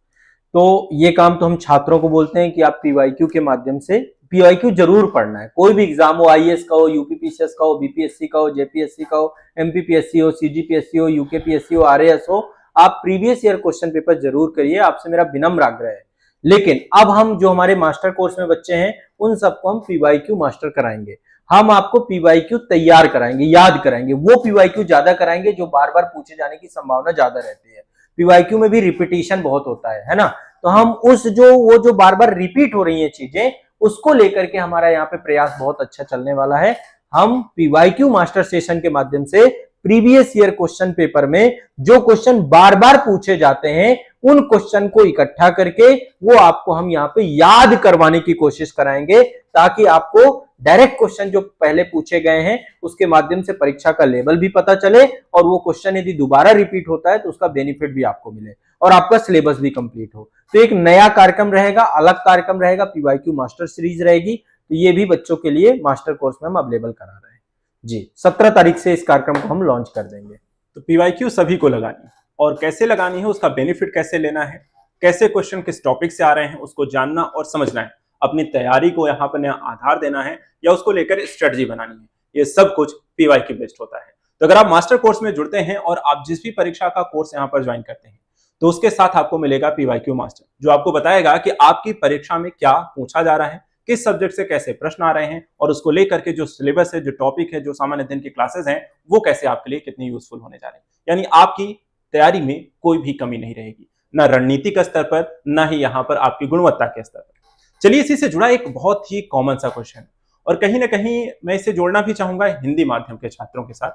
तो ये काम तो हम छात्रों को बोलते हैं कि आप पीवाईक्यू के माध्यम से पीवाईक्यू जरूर पढ़ना है। कोई भी एग्जाम हो, आईएएस का हो, यूपीपीसीएस का हो, बीपीएससी का हो, जेपीएससी का हो, एमपीपीएससी हो, सीजीपीएससी हो, यूकेपीएससी हो, आरएएस हो, आप प्रीवियस ईयर क्वेश्चन पेपर जरूर करिए। आपसे मेरा विनम्र आग्रह है। लेकिन अब हम जो हमारे मास्टर कोर्स में बच्चे हैं उन सबको हम पीवाईक्यू मास्टर कराएंगे। हम आपको पीवाईक्यू तैयार कराएंगे, याद कराएंगे, वो पीवाईक्यू ज्यादा कराएंगे जो बार बार पूछे जाने की संभावना ज्यादा रहती है। पीवाईक्यू में भी रिपीटिशन बहुत होता है ना, तो हम वो जो बार बार रिपीट हो रही है चीजें, उसको लेकर के हमारा यहाँ पे प्रयास बहुत अच्छा चलने वाला है। हम पीवाईक्यू मास्टर सेशन के माध्यम से प्रीवियस ईयर क्वेश्चन पेपर में जो क्वेश्चन बार बार पूछे जाते हैं उन क्वेश्चन को इकट्ठा करके वो आपको हम यहाँ पे याद करवाने की कोशिश कराएंगे, ताकि आपको डायरेक्ट क्वेश्चन जो पहले पूछे गए हैं उसके माध्यम से परीक्षा का लेवल भी पता चले और वो क्वेश्चन यदि दोबारा रिपीट होता है तो उसका बेनिफिट भी आपको मिले और आपका सिलेबस भी कंप्लीट हो। तो एक नया कार्यक्रम रहेगा, अलग कार्यक्रम रहेगा, पीवाईक्यू मास्टर सीरीज रहेगी। तो ये भी बच्चों के लिए मास्टर कोर्स में हम अवेलेबल करा रहे हैं जी। 17 तारीख से इस कार्यक्रम को हम लॉन्च कर देंगे। तो पीवाईक्यू सभी को लगानी है और कैसे लगानी है, उसका बेनिफिट कैसे लेना है, कैसे क्वेश्चन किस टॉपिक से आ रहे हैं उसको जानना और समझना है, अपनी तैयारी को यहाँ पर नया आधार देना है या उसको लेकर स्ट्रेटजी बनानी है, ये सब कुछ पीवाईक्यू बेस्ड होता है। तो अगर आप मास्टर कोर्स में जुड़ते हैं और आप जिस भी परीक्षा का कोर्स यहाँ पर ज्वाइन करते हैं तो उसके साथ आपको मिलेगा पीवाईक्यू मास्टर, जो आपको बताएगा कि आपकी परीक्षा में क्या पूछा जा रहा है, किस सब्जेक्ट से कैसे प्रश्न आ रहे हैं और उसको लेकर के जो सिलेबस है, जो टॉपिक है, जो सामान्य अध्ययन की क्लासेस हैं, वो कैसे आपके लिए कितनी यूजफुल होने जा रहे हैं। यानी आपकी तैयारी में कोई भी कमी नहीं रहेगी, ना रणनीतिक स्तर पर, ना ही यहाँ पर आपकी गुणवत्ता के स्तर पर। चलिए, इसी से जुड़ा एक बहुत ही कॉमन सा क्वेश्चन और कहीं ना कहीं मैं इसे जोड़ना भी चाहूंगा हिंदी माध्यम के छात्रों के साथ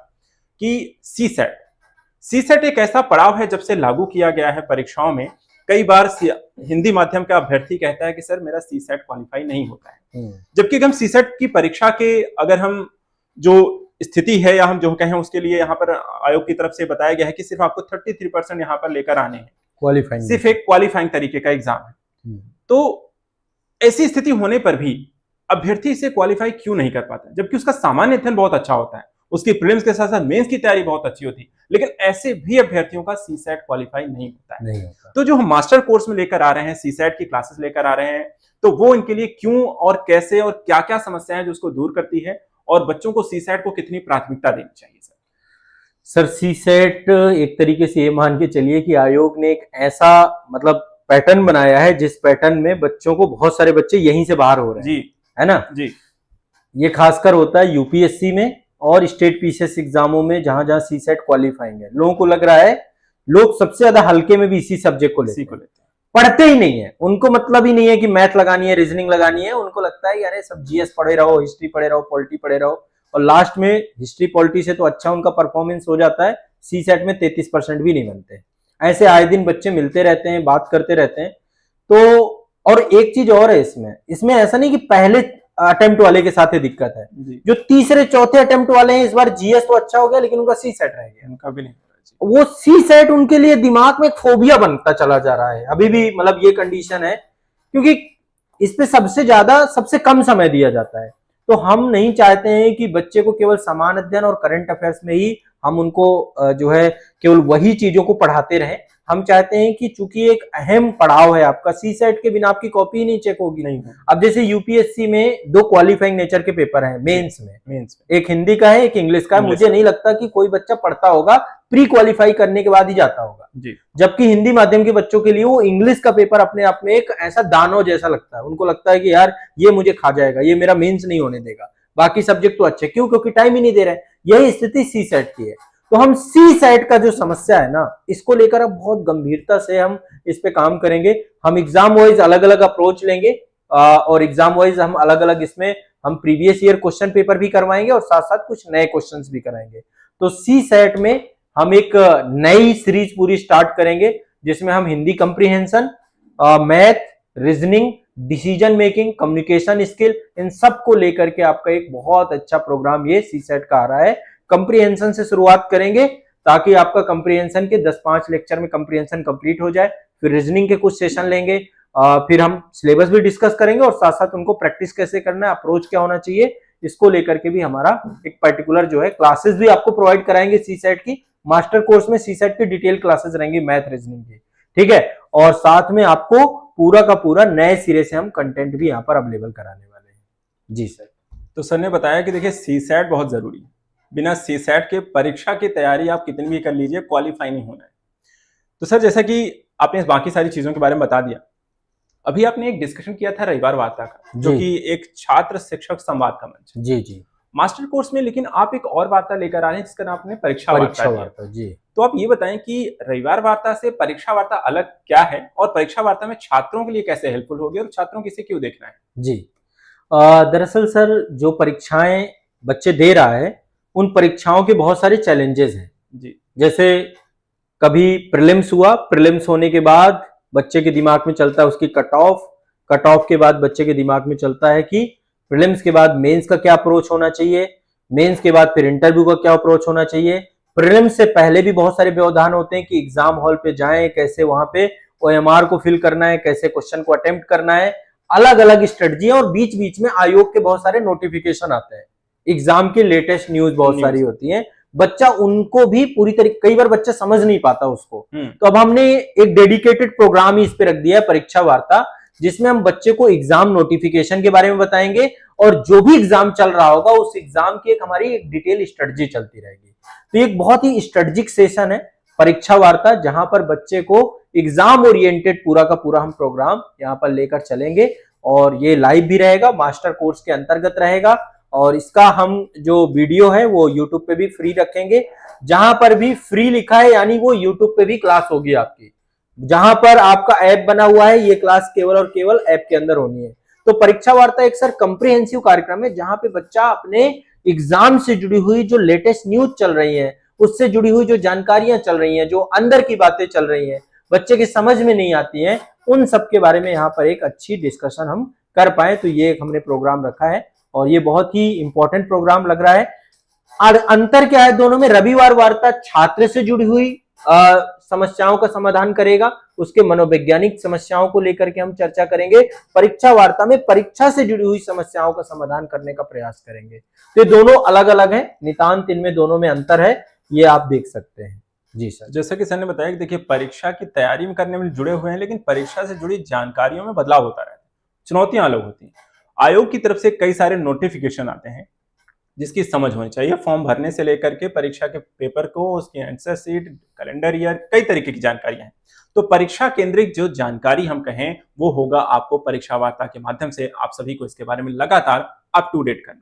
कि सीसेट एक ऐसा पड़ाव है जब से लागू किया गया है परीक्षाओं में। कई बार हिंदी माध्यम का अभ्यर्थी कहता है कि सर मेरा सीसेट क्वालिफाई नहीं होता है, जबकि हम सीसेट की परीक्षा के अगर हम जो स्थिति है या हम जो कहें उसके लिए यहाँ पर आयोग की तरफ से बताया गया है कि सिर्फ आपको 33% यहाँ पर लेकर आने हैं, क्वालिफाइंग, सिर्फ एक क्वालिफाइंग तरीके का एग्जाम है। तो ऐसी स्थिति होने पर भी अभ्यर्थी इसे क्वालिफाई क्यों नहीं कर पाता, जबकि उसका सामान्य अध्ययन बहुत अच्छा होता है, उसकी प्रीलिम्स के साथ साथ मेंस की तैयारी बहुत अच्छी होती है, लेकिन ऐसे भी अभ्यर्थियों का सीसेट क्वालिफाई नहीं होता है। तो जो हम मास्टर कोर्स में लेकर आ रहे हैं, सीसेट की क्लासेस लेकर आ रहे हैं, तो वो इनके लिए क्यों और कैसे और क्या क्या समस्याएं हैं जो उसको दूर करती है और बच्चों को सीसेट को कितनी प्राथमिकता देनी चाहिए। सर सीसेट एक तरीके से ये मान के चलिए कि आयोग ने एक ऐसा मतलब पैटर्न बनाया है जिस पैटर्न में बच्चों को, बहुत सारे बच्चे यहीं से बाहर हो रहे हैं जी, है ना जी। ये खासकर होता है यूपीएससी में और स्टेट पीसीएस एग्जामों में जहां जहां सीसेट क्वालिफाइंग है। लोगों को लग रहा है, लोग सबसे ज्यादा हल्के में भी इसी सब्जेक्ट को लेते हैं, पढ़ते ही नहीं है, उनको मतलब ही नहीं है कि मैथ लगानी है, रीजनिंग लगानी है, उनको लगता है यार सब जीएस पढ़े रहो, हिस्ट्री पढ़े रहो, पॉलिटी पढ़े रहो, और लास्ट में हिस्ट्री पॉलिटी से तो अच्छा उनका परफॉर्मेंस हो जाता है, सीसेट में 33% भी नहीं बनते। ऐसे आए दिन बच्चे मिलते रहते हैं, बात करते रहते हैं। तो और एक चीज और है इसमें ऐसा नहीं कि पहले अटेम्प्ट वाले के साथ ही दिक्कत है, जो तीसरे चौथे अटेम्प्ट वाले हैं, इस बार जीएस तो अच्छा हो गया लेकिन उनका सीसेट रह गया, उनका भी नहीं। वो सी सेट उनके लिए दिमाग में एक फोबिया बनता चला जा रहा है। अभी भी मतलब ये कंडीशन है, क्योंकि इस पे सबसे कम समय दिया जाता है। तो हम नहीं चाहते हैं कि बच्चे को केवल समान अध्ययन और करंट अफेयर्स में ही हम उनको जो है केवल वही चीजों को पढ़ाते रहें। हम चाहते हैं कि चूंकि एक अहम पड़ाव है आपका, सी सेट के बिना आपकी कॉपी ही नहीं चेक होगी। नहीं। अब जैसे यूपीएससी में 2 क्वालिफाइंग नेचर के पेपर हैं मेंस में, एक हिंदी का है, एक इंग्लिश का है। मुझे नहीं लगता कि कोई बच्चा पढ़ता होगा प्री क्वालिफाई करने के बाद ही जाता होगा जी। जबकि हिंदी माध्यम के बच्चों के लिए वो इंग्लिश का पेपर अपने आप में एक ऐसा दानव जैसा लगता है। उनको लगता है कि यार ये मुझे खा जाएगा, ये मेरा मेंस नहीं होने देगा, बाकी सब्जेक्ट तो अच्छे, क्यों? क्योंकि टाइम ही नहीं दे रहे। यही स्थिति सी सेट की है। तो हम सी सेट का जो समस्या है ना, इसको लेकर अब बहुत गंभीरता से हम इस पे काम करेंगे। हम एग्जाम वाइज अलग अलग अप्रोच लेंगे और एग्जाम वाइज हम अलग अलग इसमें हम प्रीवियस ईयर क्वेश्चन पेपर भी करवाएंगे और साथ साथ कुछ नए क्वेश्चंस भी कराएंगे। तो सी सेट में हम एक नई सीरीज पूरी स्टार्ट करेंगे जिसमें हम Hindi comprehension, math, reasoning, decision making, communication skill, इन सब को लेकर के आपका एक बहुत अच्छा प्रोग्राम ये सी सेट का आ रहा है। कंप्रीहेंशन से शुरुआत करेंगे ताकि आपका कंप्रीहेंशन के 10-5 लेक्चर में कंप्रीहेंशन कंप्लीट हो जाए। फिर रीजनिंग के कुछ सेशन लेंगे, फिर हम सिलेबस भी डिस्कस करेंगे और साथ साथ उनको प्रैक्टिस कैसे करना है, अप्रोच क्या होना चाहिए, इसको लेकर के भी हमारा एक पर्टिकुलर जो है क्लासेस भी आपको प्रोवाइड कराएंगे। सी सेट की मास्टर कोर्स में सी सेट की डिटेल क्लासेस रहेंगी मैथ रीजनिंग की, ठीक है। और साथ में आपको पूरा का पूरा नए सिरे से हम कंटेंट भी यहाँ पर अवेलेबल कराने वाले हैं। जी सर। तो सर ने बताया कि देखिए सी सेट बहुत जरूरी है, बिना सी सेट के परीक्षा की तैयारी आप कितनी भी कर लीजिए क्वालिफाई नहीं होना है। तो सर जैसा कि आपने बाकी सारी चीजों के बारे में बता दिया, अभी आपने एक डिस्कशन किया था रविवार वार्ता का, जो कि एक छात्र शिक्षक संवाद का मंच। जी जी। मास्टर कोर्स में लेकिन आप एक और वार्ता लेकर आ रहे हैं जिसका नाम आपने परीक्षा वार्ता जी। तो आप ये बताएं कि रविवार वार्ता से परीक्षा वार्ता अलग क्या है और परीक्षा वार्ता में छात्रों के लिए कैसे हेल्पफुल होगी और छात्रों को इसे क्यों देखना है? जी, दरअसल सर जो परीक्षाएं बच्चे दे रहा है उन परीक्षाओं के बहुत सारे चैलेंजेस हैं जी। जैसे कभी प्रीलिम्स हुआ, प्रीलिम्स होने के बाद बच्चे के दिमाग में चलता है उसकी कट ऑफ के बाद बच्चे के दिमाग में चलता है कि प्रीलिम्स के बाद मेंस का क्या अप्रोच होना चाहिए, मेंस के बाद फिर इंटरव्यू का क्या अप्रोच होना चाहिए। प्रीलिम्स से पहले भी बहुत सारे व्यवधान होते हैं कि एग्जाम हॉल पे जाएं, कैसे वहां पे ओएमआर को फिल करना है, कैसे क्वेश्चन को अटेम्प्ट करना है, अलग अलग स्ट्रेटजी है। और बीच बीच में आयोग के बहुत सारे नोटिफिकेशन आते हैं, एग्जाम की लेटेस्ट न्यूज बहुत सारी होती है, बच्चा उनको भी पूरी तरीके, कई बार बच्चा समझ नहीं पाता उसको। तो अब हमने एक डेडिकेटेड प्रोग्राम ही इस पे रख दिया है, परीक्षा वार्ता, जिसमें हम बच्चे को एग्जाम नोटिफिकेशन के बारे में बताएंगे और जो भी एग्जाम चल रहा होगा उस एग्जाम की एक हमारी एक डिटेल स्ट्रेटजी चलती रहेगी। तो एक बहुत ही स्ट्रेटजिक सेशन है परीक्षा वार्ता, जहां पर बच्चे को एग्जाम ओरिएंटेड पूरा का पूरा हम प्रोग्राम यहाँ पर लेकर चलेंगे और ये लाइव भी रहेगा, मास्टर कोर्स के अंतर्गत रहेगा। और इसका हम जो वीडियो है वो यूट्यूब पे भी फ्री रखेंगे, जहां पर भी फ्री लिखा है यानी वो यूट्यूब पे भी क्लास होगी आपकी, जहां पर आपका ऐप बना हुआ है ये क्लास केवल और केवल ऐप के अंदर होनी है। तो परीक्षा वार्ता एक सर कंप्रिहेंसिव कार्यक्रम है जहां पे बच्चा अपने एग्जाम से जुड़ी हुई जो लेटेस्ट न्यूज चल रही है, उससे जुड़ी हुई जो जानकारियां चल रही हैं, जो अंदर की बातें चल रही हैं, बच्चे की समझ में नहीं आती हैं, उन सब के बारे में यहाँ पर एक अच्छी डिस्कशन हम कर पाए। तो ये एक हमने प्रोग्राम रखा है और ये बहुत ही इंपॉर्टेंट प्रोग्राम लग रहा है। और अंतर क्या है दोनों में, रविवार वार्ता छात्र से जुड़ी हुई समस्याओं का समाधान करेगा, उसके मनोवैज्ञानिक समस्याओं को लेकर के हम चर्चा करेंगे। परीक्षा वार्ता में परीक्षा से जुड़ी हुई समस्याओं का समाधान करने का प्रयास करेंगे। तो ये दोनों अलग अलग हैं, नितांत इनमें दोनों में अंतर है, ये आप देख सकते हैं। जी सर। जैसा कि सर ने बताया कि देखिए परीक्षा की तैयारी में करने में जुड़े हुए हैं, लेकिन परीक्षा से जुड़ी जानकारियों में बदलाव होता रहता है, चुनौतियां अलग होती हैं। आयोग की तरफ से कई सारे नोटिफिकेशन आते हैं जिसकी समझ होनी चाहिए, फॉर्म भरने से लेकर के परीक्षा के पेपर को, उसकी आंसर शीट, कैलेंडर ईयर, कई तरीके की जानकारियां हैं। तो परीक्षा केंद्रित जो जानकारी हम कहें वो होगा आपको परीक्षा वार्ता के माध्यम से आप सभी को इसके बारे में लगातार अप टू डेट करना।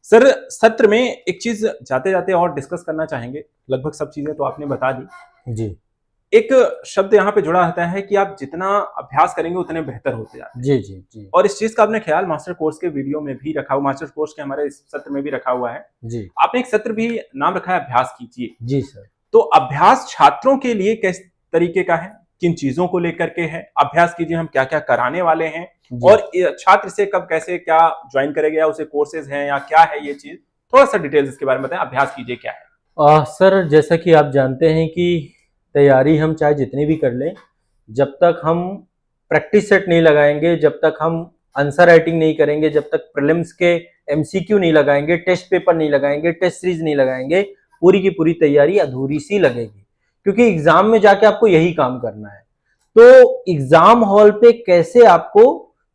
सर सत्र में एक चीज जाते जाते और डिस्कस करना चाहेंगे, लगभग सब चीजें तो आपने बता दी जी। एक शब्द यहाँ पे जुड़ा रहता है कि आप जितना अभ्यास करेंगे उतने बेहतर होते जाते हैं। जी जी जी। और इस चीज का आपने ख्याल मास्टर कोर्स के वीडियो में भी रखा हुआ, मास्टर कोर्स के हमारे इस सत्र में भी रखा हुआ है जी। आपने एक सत्र भी नाम रखा है अभ्यास कीजिए। जी सर। तो अभ्यास छात्रों के लिए किस तरीके का है, किन चीजों को लेकर के है, अभ्यास कीजिए हम क्या क्या कराने वाले हैं और छात्र से कब कैसे क्या ज्वाइन करेगा, या उसे कोर्सेज हैं या क्या है ये चीज, थोड़ा सा डिटेल्स इसके बारे में बताएं। अभ्यास कीजिए क्या है? सर, जैसा कि आप जानते हैं कि तैयारी हम चाहे जितनी भी कर लें, जब तक हम प्रैक्टिस सेट नहीं लगाएंगे, जब तक हम आंसर राइटिंग नहीं करेंगे, जब तक प्रीलिम्स के एमसीक्यू नहीं लगाएंगे, टेस्ट पेपर नहीं लगाएंगे, टेस्ट सीरीज नहीं लगाएंगे, पूरी की पूरी तैयारी अधूरी सी लगेगी। क्योंकि एग्जाम में जाके आपको यही काम करना है। तो एग्जाम हॉल पे कैसे आपको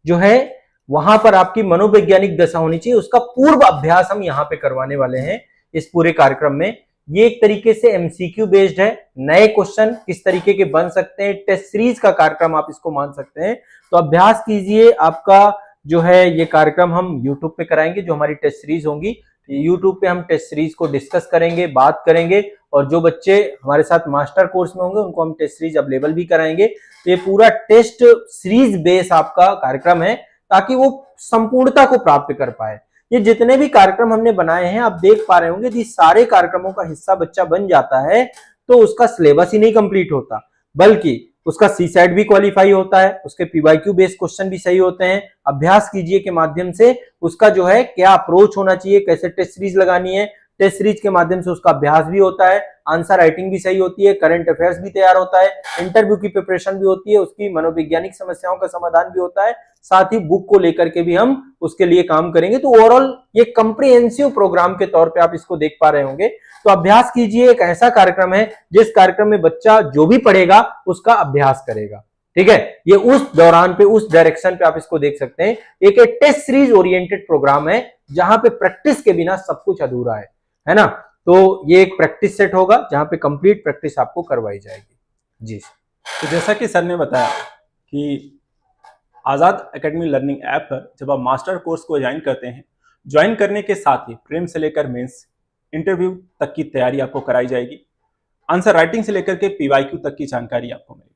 जो है वहां पर आपकी मनोवैज्ञानिक दशा होनी चाहिए, उसका पूर्व अभ्यास हम यहाँ पे करवाने वाले हैं इस पूरे कार्यक्रम में। ये एक तरीके से एमसीक्यू बेस्ड है, नए क्वेश्चन किस तरीके के बन सकते हैं, टेस्ट सीरीज का कार्यक्रम आप इसको मान सकते हैं। तो अभ्यास कीजिए। आपका जो है ये कार्यक्रम हम यूट्यूब पे कराएंगे, जो हमारी टेस्ट सीरीज होंगी यूट्यूब पे हम टेस्ट सीरीज को डिस्कस करेंगे, बात करेंगे, और जो बच्चे हमारे साथ मास्टर कोर्स में होंगे उनको हम टेस्ट सीरीज अवेलेबल भी कराएंगे। तो ये पूरा टेस्ट सीरीज बेस आपका कार्यक्रम है, ताकि वो संपूर्णता को प्राप्त कर पाए। ये जितने भी कार्यक्रम हमने बनाए हैं, आप देख पा रहे होंगे, यदि सारे कार्यक्रमों का हिस्सा बच्चा बन जाता है तो उसका सिलेबस ही नहीं कंप्लीट होता, बल्कि उसका सी सेट भी क्वालिफाई होता है, उसके पीवाईक्यू बेस्ड क्वेश्चन भी सही होते हैं। अभ्यास कीजिए के माध्यम से उसका जो है क्या अप्रोच होना चाहिए, कैसे टेस्ट सीरीज लगानी है, टेस्ट सीरीज के माध्यम से उसका अभ्यास भी होता है, आंसर राइटिंग भी सही होती है, करंट अफेयर्स भी तैयार होता है, इंटरव्यू की प्रिपरेशन भी होती है, उसकी मनोवैज्ञानिक समस्याओं का समाधान भी होता है, साथ ही बुक को लेकर के भी हम उसके लिए काम करेंगे। तो ओवरऑल ये कंप्रिहेंसिव प्रोग्राम के तौर पे आप इसको देख पा रहे होंगे। तो अभ्यास कीजिए, एक ऐसा कार्यक्रम है जिस कार्यक्रम में बच्चा जो भी पढ़ेगा उसका अभ्यास करेगा। ठीक है, ये उस दौरान पे, उस डायरेक्शन पे आप इसको देख सकते हैं। एक टेस्ट सीरीज ओरिएंटेड प्रोग्राम है जहां पे प्रैक्टिस के बिना सब कुछ अधूरा है ना। तो ये एक प्रैक्टिस सेट होगा जहां पे कंप्लीट प्रैक्टिस आपको करवाई जाएगी। जी, तो जैसा कि सर ने बताया कि आज़ाद एकेडमी लर्निंग ऐप पर जब आप मास्टर कोर्स को ज्वाइन करते हैं, ज्वाइन करने के साथ ही प्रीलिम्स से लेकर मेंस इंटरव्यू तक की तैयारी आपको कराई जाएगी। आंसर राइटिंग से लेकर के पीवाईक्यू तक की जानकारी आपको मिलेगी।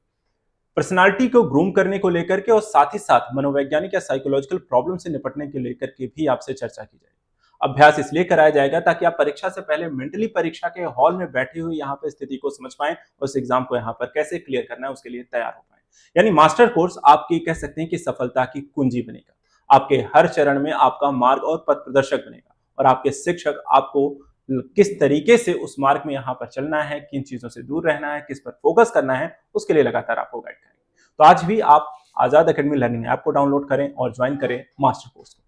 पर्सनालिटी को ग्रूम करने को लेकर के और साथ ही साथ मनोवैज्ञानिक या साइकोलॉजिकल प्रॉब्लम से निपटने के लेकर के भी आपसे चर्चा की जाएगी। अभ्यास इसलिए कराया जाएगा ताकि आप परीक्षा से पहले मेंटली परीक्षा के हॉल में बैठे हुए यहाँ पर स्थिति को समझ पाएं और उस एग्जाम को यहाँ पर कैसे क्लियर करना है उसके लिए तैयार हो पाए। यानी मास्टर कोर्स आपकी कह सकते हैं कि सफलता की कुंजी बनेगा। आपके हर चरण में आपका मार्ग और पथ प्रदर्शक बनेगा और आपके शिक्षक आपको किस तरीके से उस मार्ग में यहाँ पर चलना है, किन चीजों से दूर रहना है, किस पर फोकस करना है, उसके लिए लगातार आपको गाइड करेंगे। तो आज भी आप आजाद एकेडमी लर्निंग ऐप को डाउनलोड करें और ज्वाइन करें मास्टर कोर्स को।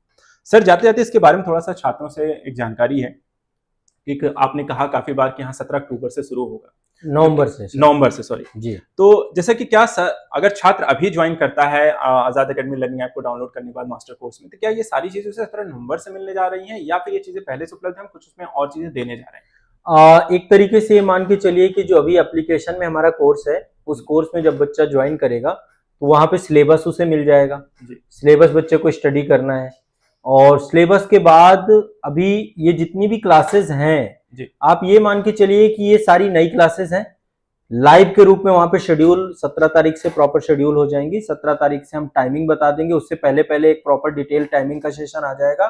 सर, जाते जाते इसके बारे में थोड़ा सा छात्रों से एक जानकारी है। एक आपने कहा काफी बार कि यहाँ 17 अक्टूबर से शुरू होगा, नवंबर से सॉरी जी। तो जैसे कि क्या अगर छात्र अभी ज्वाइन करता है आजाद एकेडमी लर्निंग ऐप को डाउनलोड करने के बाद मास्टर कोर्स में, तो क्या ये सारी चीजें 17 नवंबर से मिलने जा रही हैं या फिर ये चीजें पहले से उपलब्ध हैं, हम कुछ उसमें और चीजें देने जा रहे हैं? एक तरीके से ये मान के चलिए कि जो अभी एप्लीकेशन में हमारा कोर्स है, उस कोर्स में जब बच्चा ज्वाइन करेगा तो वहां पे सिलेबस उसे मिल जाएगा। सिलेबस बच्चे को स्टडी करना है, और सिलेबस के बाद अभी ये जितनी भी क्लासेस हैं, आप ये मान के चलिए कि ये सारी नई क्लासेस हैं। लाइव के रूप में वहां पे शेड्यूल 17 तारीख से प्रॉपर शेड्यूल हो जाएंगी। 17 तारीख से हम टाइमिंग बता देंगे, उससे पहले पहले एक प्रॉपर डिटेल टाइमिंग का सेशन आ जाएगा।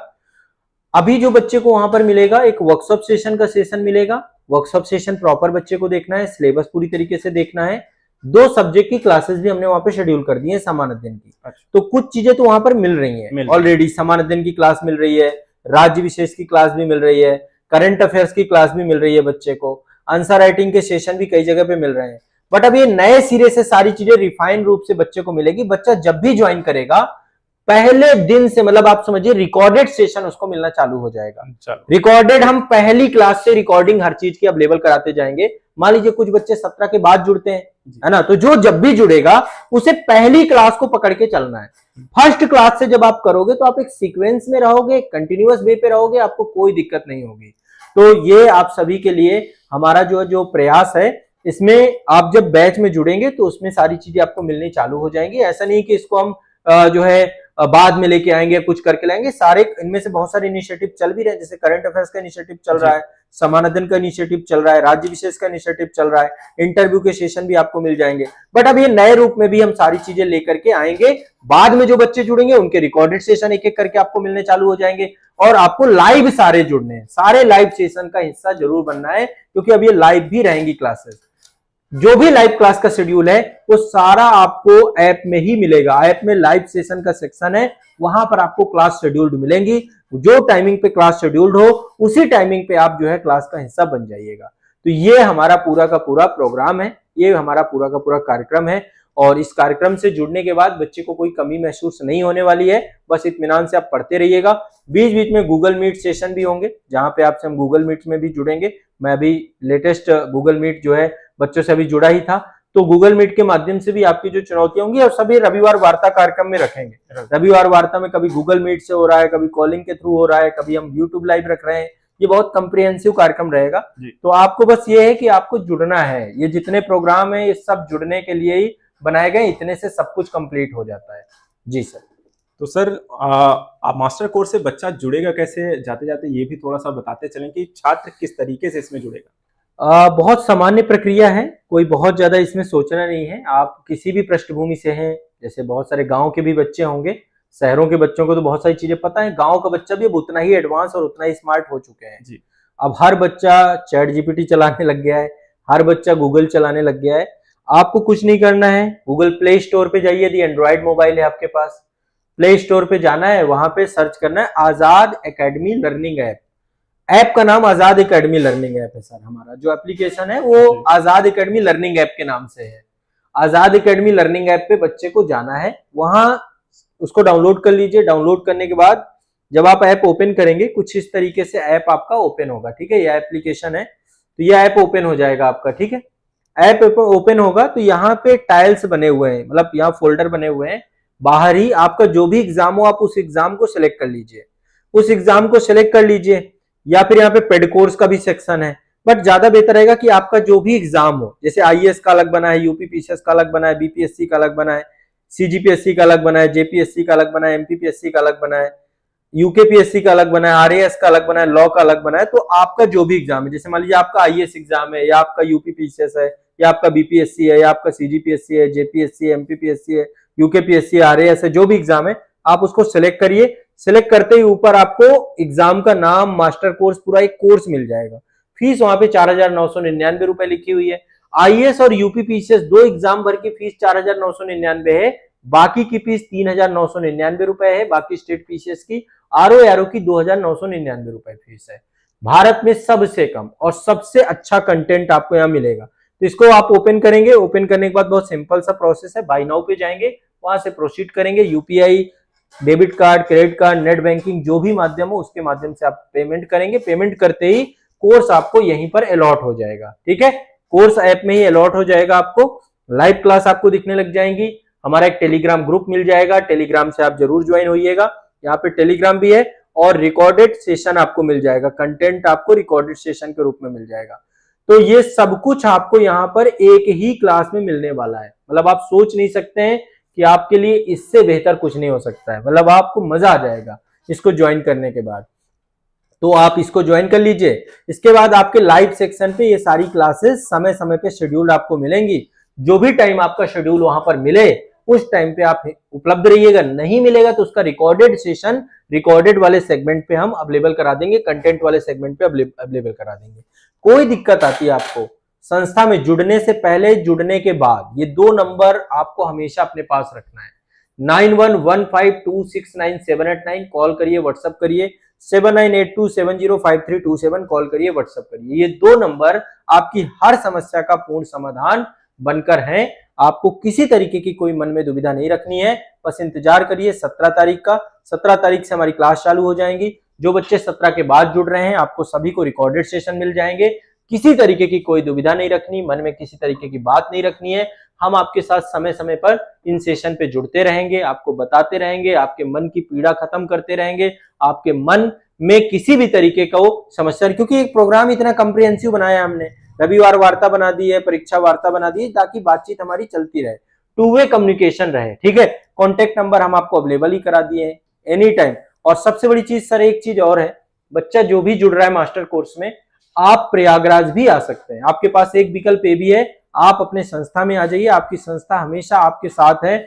अभी जो बच्चे को वहां पर मिलेगा, एक वर्कशॉप सेशन का सेशन मिलेगा। वर्कशॉप सेशन प्रॉपर बच्चे को देखना है, सिलेबस पूरी तरीके से देखना है। 2 सब्जेक्ट की क्लासेस भी हमने वहां पे शेड्यूल कर दी है समान अध्ययन की। तो कुछ चीजें तो वहां पर मिल रही हैं ऑलरेडी। समान अध्ययन की क्लास मिल रही है, राज्य विशेष की क्लास भी मिल रही है, करंट अफेयर्स की क्लास भी मिल रही है बच्चे को, आंसर राइटिंग के सेशन भी कई जगह पे मिल रहे हैं। बट अब ये नए सिरे से सारी चीजें रिफाइंड रूप से बच्चे को मिलेगी। बच्चा जब भी ज्वाइन करेगा, पहले दिन से, मतलब आप समझिए रिकॉर्डेड सेशन उसको मिलना चालू हो जाएगा। रिकॉर्डेड, हम पहली क्लास से रिकॉर्डिंग हर चीज की अवेलेबल कराते जाएंगे। मान लीजिए कुछ बच्चे 17 के बाद जुड़ते हैं, है ना, तो जो जब भी जुड़ेगा उसे पहली क्लास को पकड़ के चलना है। फर्स्ट क्लास से जब आप करोगे तो आप एक सीक्वेंस में रहोगे, कंटिन्यूअस वे पे रहोगे, आपको कोई दिक्कत नहीं होगी। तो ये आप सभी के लिए हमारा जो प्रयास है, इसमें आप जब बैच में जुड़ेंगे तो उसमें सारी चीजें आपको मिलनी चालू हो जाएंगी। ऐसा नहीं कि इसको हम जो है बाद में लेके आएंगे, कुछ करके लाएंगे। सारे इनमें से बहुत सारे इनिशिएटिव चल भी रहे हैं, जैसे करंट अफेयर्स का इनिशिएटिव चल रहा है, समान अध्ययन का इनिशिएटिव चल रहा है, राज्य विशेष का इनिशिएटिव चल रहा है, इंटरव्यू के सेशन भी आपको मिल जाएंगे। बट अब ये नए रूप में भी हम सारी चीजें लेकर के आएंगे। बाद में जो बच्चे जुड़ेंगे उनके रिकॉर्डेड सेशन एक एक करके आपको मिलने चालू हो जाएंगे, और आपको लाइव सारे जुड़ने हैं, सारे लाइव सेशन का हिस्सा जरूर बनना है, क्योंकि अब ये लाइव भी रहेंगी क्लासेस। जो भी लाइव क्लास का शेड्यूल है वो सारा आपको ऐप में ही मिलेगा। ऐप में लाइव सेशन का सेक्शन है, वहां पर आपको क्लास शेड्यूल्ड मिलेंगी। जो टाइमिंग पे क्लास शेड्यूल्ड हो उसी टाइमिंग पे आप जो है क्लास का हिस्सा बन जाइएगा। तो ये हमारा पूरा का पूरा प्रोग्राम है, ये हमारा पूरा का पूरा कार्यक्रम है। और इस कार्यक्रम से जुड़ने के बाद बच्चे को कोई कमी महसूस नहीं होने वाली है, बस इत्मीनान से आप पढ़ते रहिएगा। बीच बीच में गूगल मीट सेशन भी होंगे, जहां पे आपसे हम गूगल मीट में भी जुड़ेंगे। मैं अभी लेटेस्ट गूगल मीट जो है बच्चों से अभी जुड़ा ही था, तो गूगल मीट के माध्यम से भी आपकी जो चुनौतियां होंगी, और सभी रविवार वार्ता कार्यक्रम में रखेंगे। रविवार वार्ता में कभी गूगल मीट से हो रहा है, कभी कॉलिंग के थ्रू हो रहा है, कभी हम यूट्यूब लाइव रख रहे हैं। ये बहुत कम्प्रिहेंसिव कार्यक्रम रहेगा। तो आपको बस ये है कि आपको जुड़ना है। ये जितने प्रोग्राम है ये सब जुड़ने के लिए ही बनाए गए, इतने से सब कुछ कंप्लीट हो जाता है। जी सर। तो सर मास्टर कोर्स से बच्चा जुड़ेगा कैसे, जाते जाते ये भी थोड़ा सा बताते चलें कि छात्र किस तरीके से इसमें जुड़ेगा। बहुत सामान्य प्रक्रिया है, कोई बहुत ज्यादा इसमें सोचना नहीं है। आप किसी भी पृष्ठभूमि से हैं, जैसे बहुत सारे गांव के भी बच्चे होंगे, शहरों के बच्चों को तो बहुत सारी चीजें पता है, गांव का बच्चा भी अब उतना ही एडवांस और उतना ही स्मार्ट हो चुके हैं जी। अब हर बच्चा चैट जीपीटी चलाने लग गया है, हर बच्चा गूगल चलाने लग गया है। आपको कुछ नहीं करना है, गूगल प्ले स्टोर पे जाइए, यदि एंड्रॉइड मोबाइल है आपके पास, प्ले स्टोर पे जाना है, वहां पे सर्च करना है आजाद एकेडमी लर्निंग ऐप। ऐप का नाम आजाद एकेडमी लर्निंग ऐप है सर। हमारा जो एप्लीकेशन है वो आजाद एकेडमी लर्निंग ऐप के नाम से है। आजाद एकेडमी लर्निंग ऐप पे बच्चे को जाना है, वहां उसको डाउनलोड कर लीजिए। डाउनलोड करने के बाद जब आप ऐप ओपन करेंगे, कुछ इस तरीके से ऐप आपका ओपन होगा, ठीक है। यह एप्लीकेशन है, तो यह ऐप ओपन हो जाएगा आपका, ठीक है। ऐप ओपन होगा तो यहाँ पे टाइल्स बने हुए हैं, मतलब यहाँ फोल्डर बने हुए हैं। बाहर ही आपका जो भी एग्जाम हो, आप उस एग्जाम को सिलेक्ट कर लीजिए, उस एग्जाम को सिलेक्ट कर लीजिए। या फिर यहाँ पे पेड कोर्स का भी सेक्शन है, बट ज्यादा बेहतर रहेगा कि आपका जो भी एग्जाम हो, जैसे आईएएस का अलग बना है, यूपीपीसीएस का अलग बना है, बीपीएससी का अलग बना है, सीजीपीएससी का अलग बना है, जेपीएससी का अलग बना है, एमपीपीएससी का अलग बना है, यूकेपीएससी का अलग बना है, आरएएस का अलग बना है, लॉ का अलग बना है। तो आपका जो भी एग्जाम है, जैसे मान लीजिए आपका आईएएस एग्जाम है, या आपका यूपीपीसीएस है, या आपका बीपीएससी है, या आपका सीजीपीएससी है, जेपीएससी है, एमपीपीएससी है, यूकेपीएससी, आरएएस है, जो भी एग्जाम है आप उसको सिलेक्ट करिए। सिलेक्ट करते ही ऊपर आपको एग्जाम का नाम, मास्टर कोर्स, पूरा एक कोर्स मिल जाएगा। फीस वहां पे 4,999 रुपए लिखी हुई है। आईएएस और यूपीपीसीएस दो एग्जाम भर की फीस 4,999 है, बाकी की फीस 3,999 रुपए है। बाकी स्टेट पीसीएस की, आरओ की 2,999 रुपए फीस है। भारत में सबसे कम और सबसे अच्छा कंटेंट आपको यहाँ मिलेगा। तो इसको आप ओपन करेंगे, ओपन करने के बाद बहुत सिंपल सा प्रोसेस है, बाय नाउ पे जाएंगे, वहां से प्रोसीड करेंगे। UPI, debit card, credit card, net banking, जो भी माध्यम हो उसके माध्यम से आप पेमेंट करेंगे। पेमेंट करते ही कोर्स आपको यहीं पर अलॉट हो जाएगा, ठीक है। कोर्स ऐप में ही अलॉट हो जाएगा आपको। लाइव क्लास आपको दिखने लग जाएंगी। हमारा एक टेलीग्राम ग्रुप मिल जाएगा, टेलीग्राम से आप जरूर ज्वाइन होइएगा। यहाँ पे टेलीग्राम भी है, और रिकॉर्डेड सेशन आपको मिल जाएगा, कंटेंट आपको रिकॉर्डेड सेशन के रूप में मिल जाएगा। तो ये सब कुछ आपको यहाँ पर एक ही क्लास में मिलने वाला है। मतलब आप सोच नहीं सकते हैं कि आपके लिए इससे बेहतर कुछ नहीं हो सकता है। मतलब आपको मजा आ जाएगा इसको ज्वाइन करने के बाद। तो आप इसको ज्वाइन कर लीजिए। इसके बाद आपके लाइव सेक्शन पे ये सारी क्लासेस समय समय पे शेड्यूल आपको मिलेंगी। जो भी टाइम आपका शेड्यूल वहां पर मिले उस टाइम पे आप उपलब्ध रहिएगा। नहीं मिलेगा तो उसका रिकॉर्डेड सेशन रिकॉर्डेड वाले सेगमेंट पे हम अवेलेबल करा देंगे, कंटेंट वाले सेगमेंट पे अवेलेबल करा देंगे। कोई दिक्कत आती है आपको संस्था में जुड़ने से पहले, जुड़ने के बाद, ये दो नंबर आपको हमेशा अपने पास रखना है। 9115269789 कॉल करिए, व्हाट्सएप करिए। 7982705327 कॉल करिए, व्हाट्सएप करिए। ये दो नंबर आपकी हर समस्या का पूर्ण समाधान बनकर हैं। आपको किसी तरीके की कोई मन में दुविधा नहीं रखनी है, बस इंतजार करिए 17 तारीख का। 17 तारीख से हमारी क्लास चालू हो जाएंगी। जो बच्चे 17 के बाद जुड़ रहे हैं, आपको सभी को रिकॉर्डेड सेशन मिल जाएंगे। किसी तरीके की कोई दुविधा नहीं रखनी, मन में किसी तरीके की बात नहीं रखनी है। हम आपके साथ समय समय पर इन सेशन पे जुड़ते रहेंगे, आपको बताते रहेंगे, आपके मन की पीड़ा खत्म करते रहेंगे, आपके मन में किसी भी तरीके का वो समस्या, क्योंकि एक प्रोग्राम इतना कम्प्रिहेंसिव बनाया हमने। रविवार वार्ता बना दी है, परीक्षा वार्ता बना दी है, ताकि बातचीत हमारी चलती रहे, टू वे कम्युनिकेशन रहे, ठीक है। कॉन्टेक्ट नंबर हम आपको अवेलेबल ही करा दिए हैं एनी टाइम। और सबसे बड़ी चीज सर, एक चीज और है, बच्चा जो भी जुड़ रहा है मास्टर कोर्स में, आप प्रयागराज भी आ सकते हैं। आपके पास एक विकल्प ये भी है, आप अपने संस्था में आ जाइए। आपकी संस्था हमेशा आपके साथ है।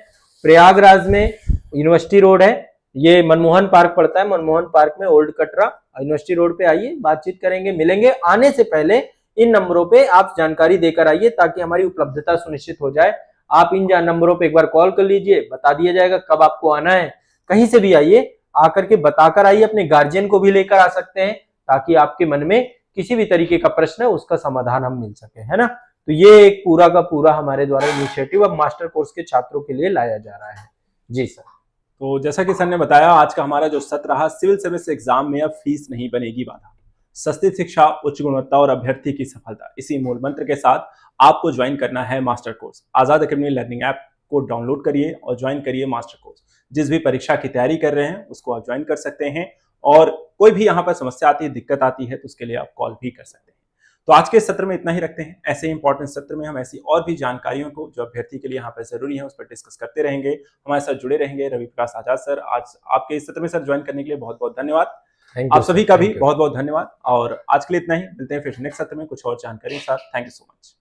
प्रयागराज में यूनिवर्सिटी रोड है, ये मनमोहन पार्क पड़ता है, मनमोहन पार्क में ओल्ड कटरा, यूनिवर्सिटी रोड पे आइए, बातचीत करेंगे, मिलेंगे। आने से पहले इन नंबरों पे आप जानकारी देकर आइए, ताकि हमारी उपलब्धता सुनिश्चित हो जाए। आप इन नंबरों पे एक बार कॉल कर लीजिए, बता दिया जाएगा कब आपको आना है। कहीं से भी आइए, आकर के बताकर आइए, अपने गार्जियन को भी लेकर आ सकते हैं, ताकि आपके मन में किसी भी तरीके का प्रश्न है उसका समाधान हम मिल सके, है ना। तो ये एक पूरा का पूरा हमारे द्वारा इनिशिएटिव अब मास्टर कोर्स के छात्रों के लिए लाया जा रहा है। जी सर। तो जैसा कि सर ने बताया, आज का हमारा जो सत्र रहा, सिविल सर्विस एग्जाम में अब फीस नहीं बनेगी बाधा। सस्ती शिक्षा, उच्च गुणवत्ता और अभ्यर्थी की सफलता, इसी मूल मंत्र के साथ आपको ज्वाइन करना है मास्टर कोर्स। आजाद एकेडमी लर्निंग ऐप को डाउनलोड करिए और ज्वाइन करिए मास्टर कोर्स। जिस भी परीक्षा की तैयारी कर रहे हैं उसको आप ज्वाइन कर सकते हैं, और कोई भी यहाँ पर समस्या आती है, दिक्कत आती है, तो उसके लिए आप कॉल भी कर सकते हैं। तो आज के सत्र में इतना ही रखते हैं। ऐसे इंपॉर्टेंट सत्र में हम ऐसी और भी जानकारियों को जो अभ्यर्थी के लिए यहाँ पर जरूरी है उस पर डिस्कस करते रहेंगे। हमारे साथ जुड़े रहेंगे रवि प्रकाश आजाद सर। आज आपके इस सत्र में सर ज्वाइन करने के लिए बहुत बहुत धन्यवाद। आप सभी का भी बहुत बहुत धन्यवाद। और आज के लिए इतना ही, मिलते हैं फिर नेक्स्ट सत्र में कुछ और जानकारी के साथ। Thank you so much.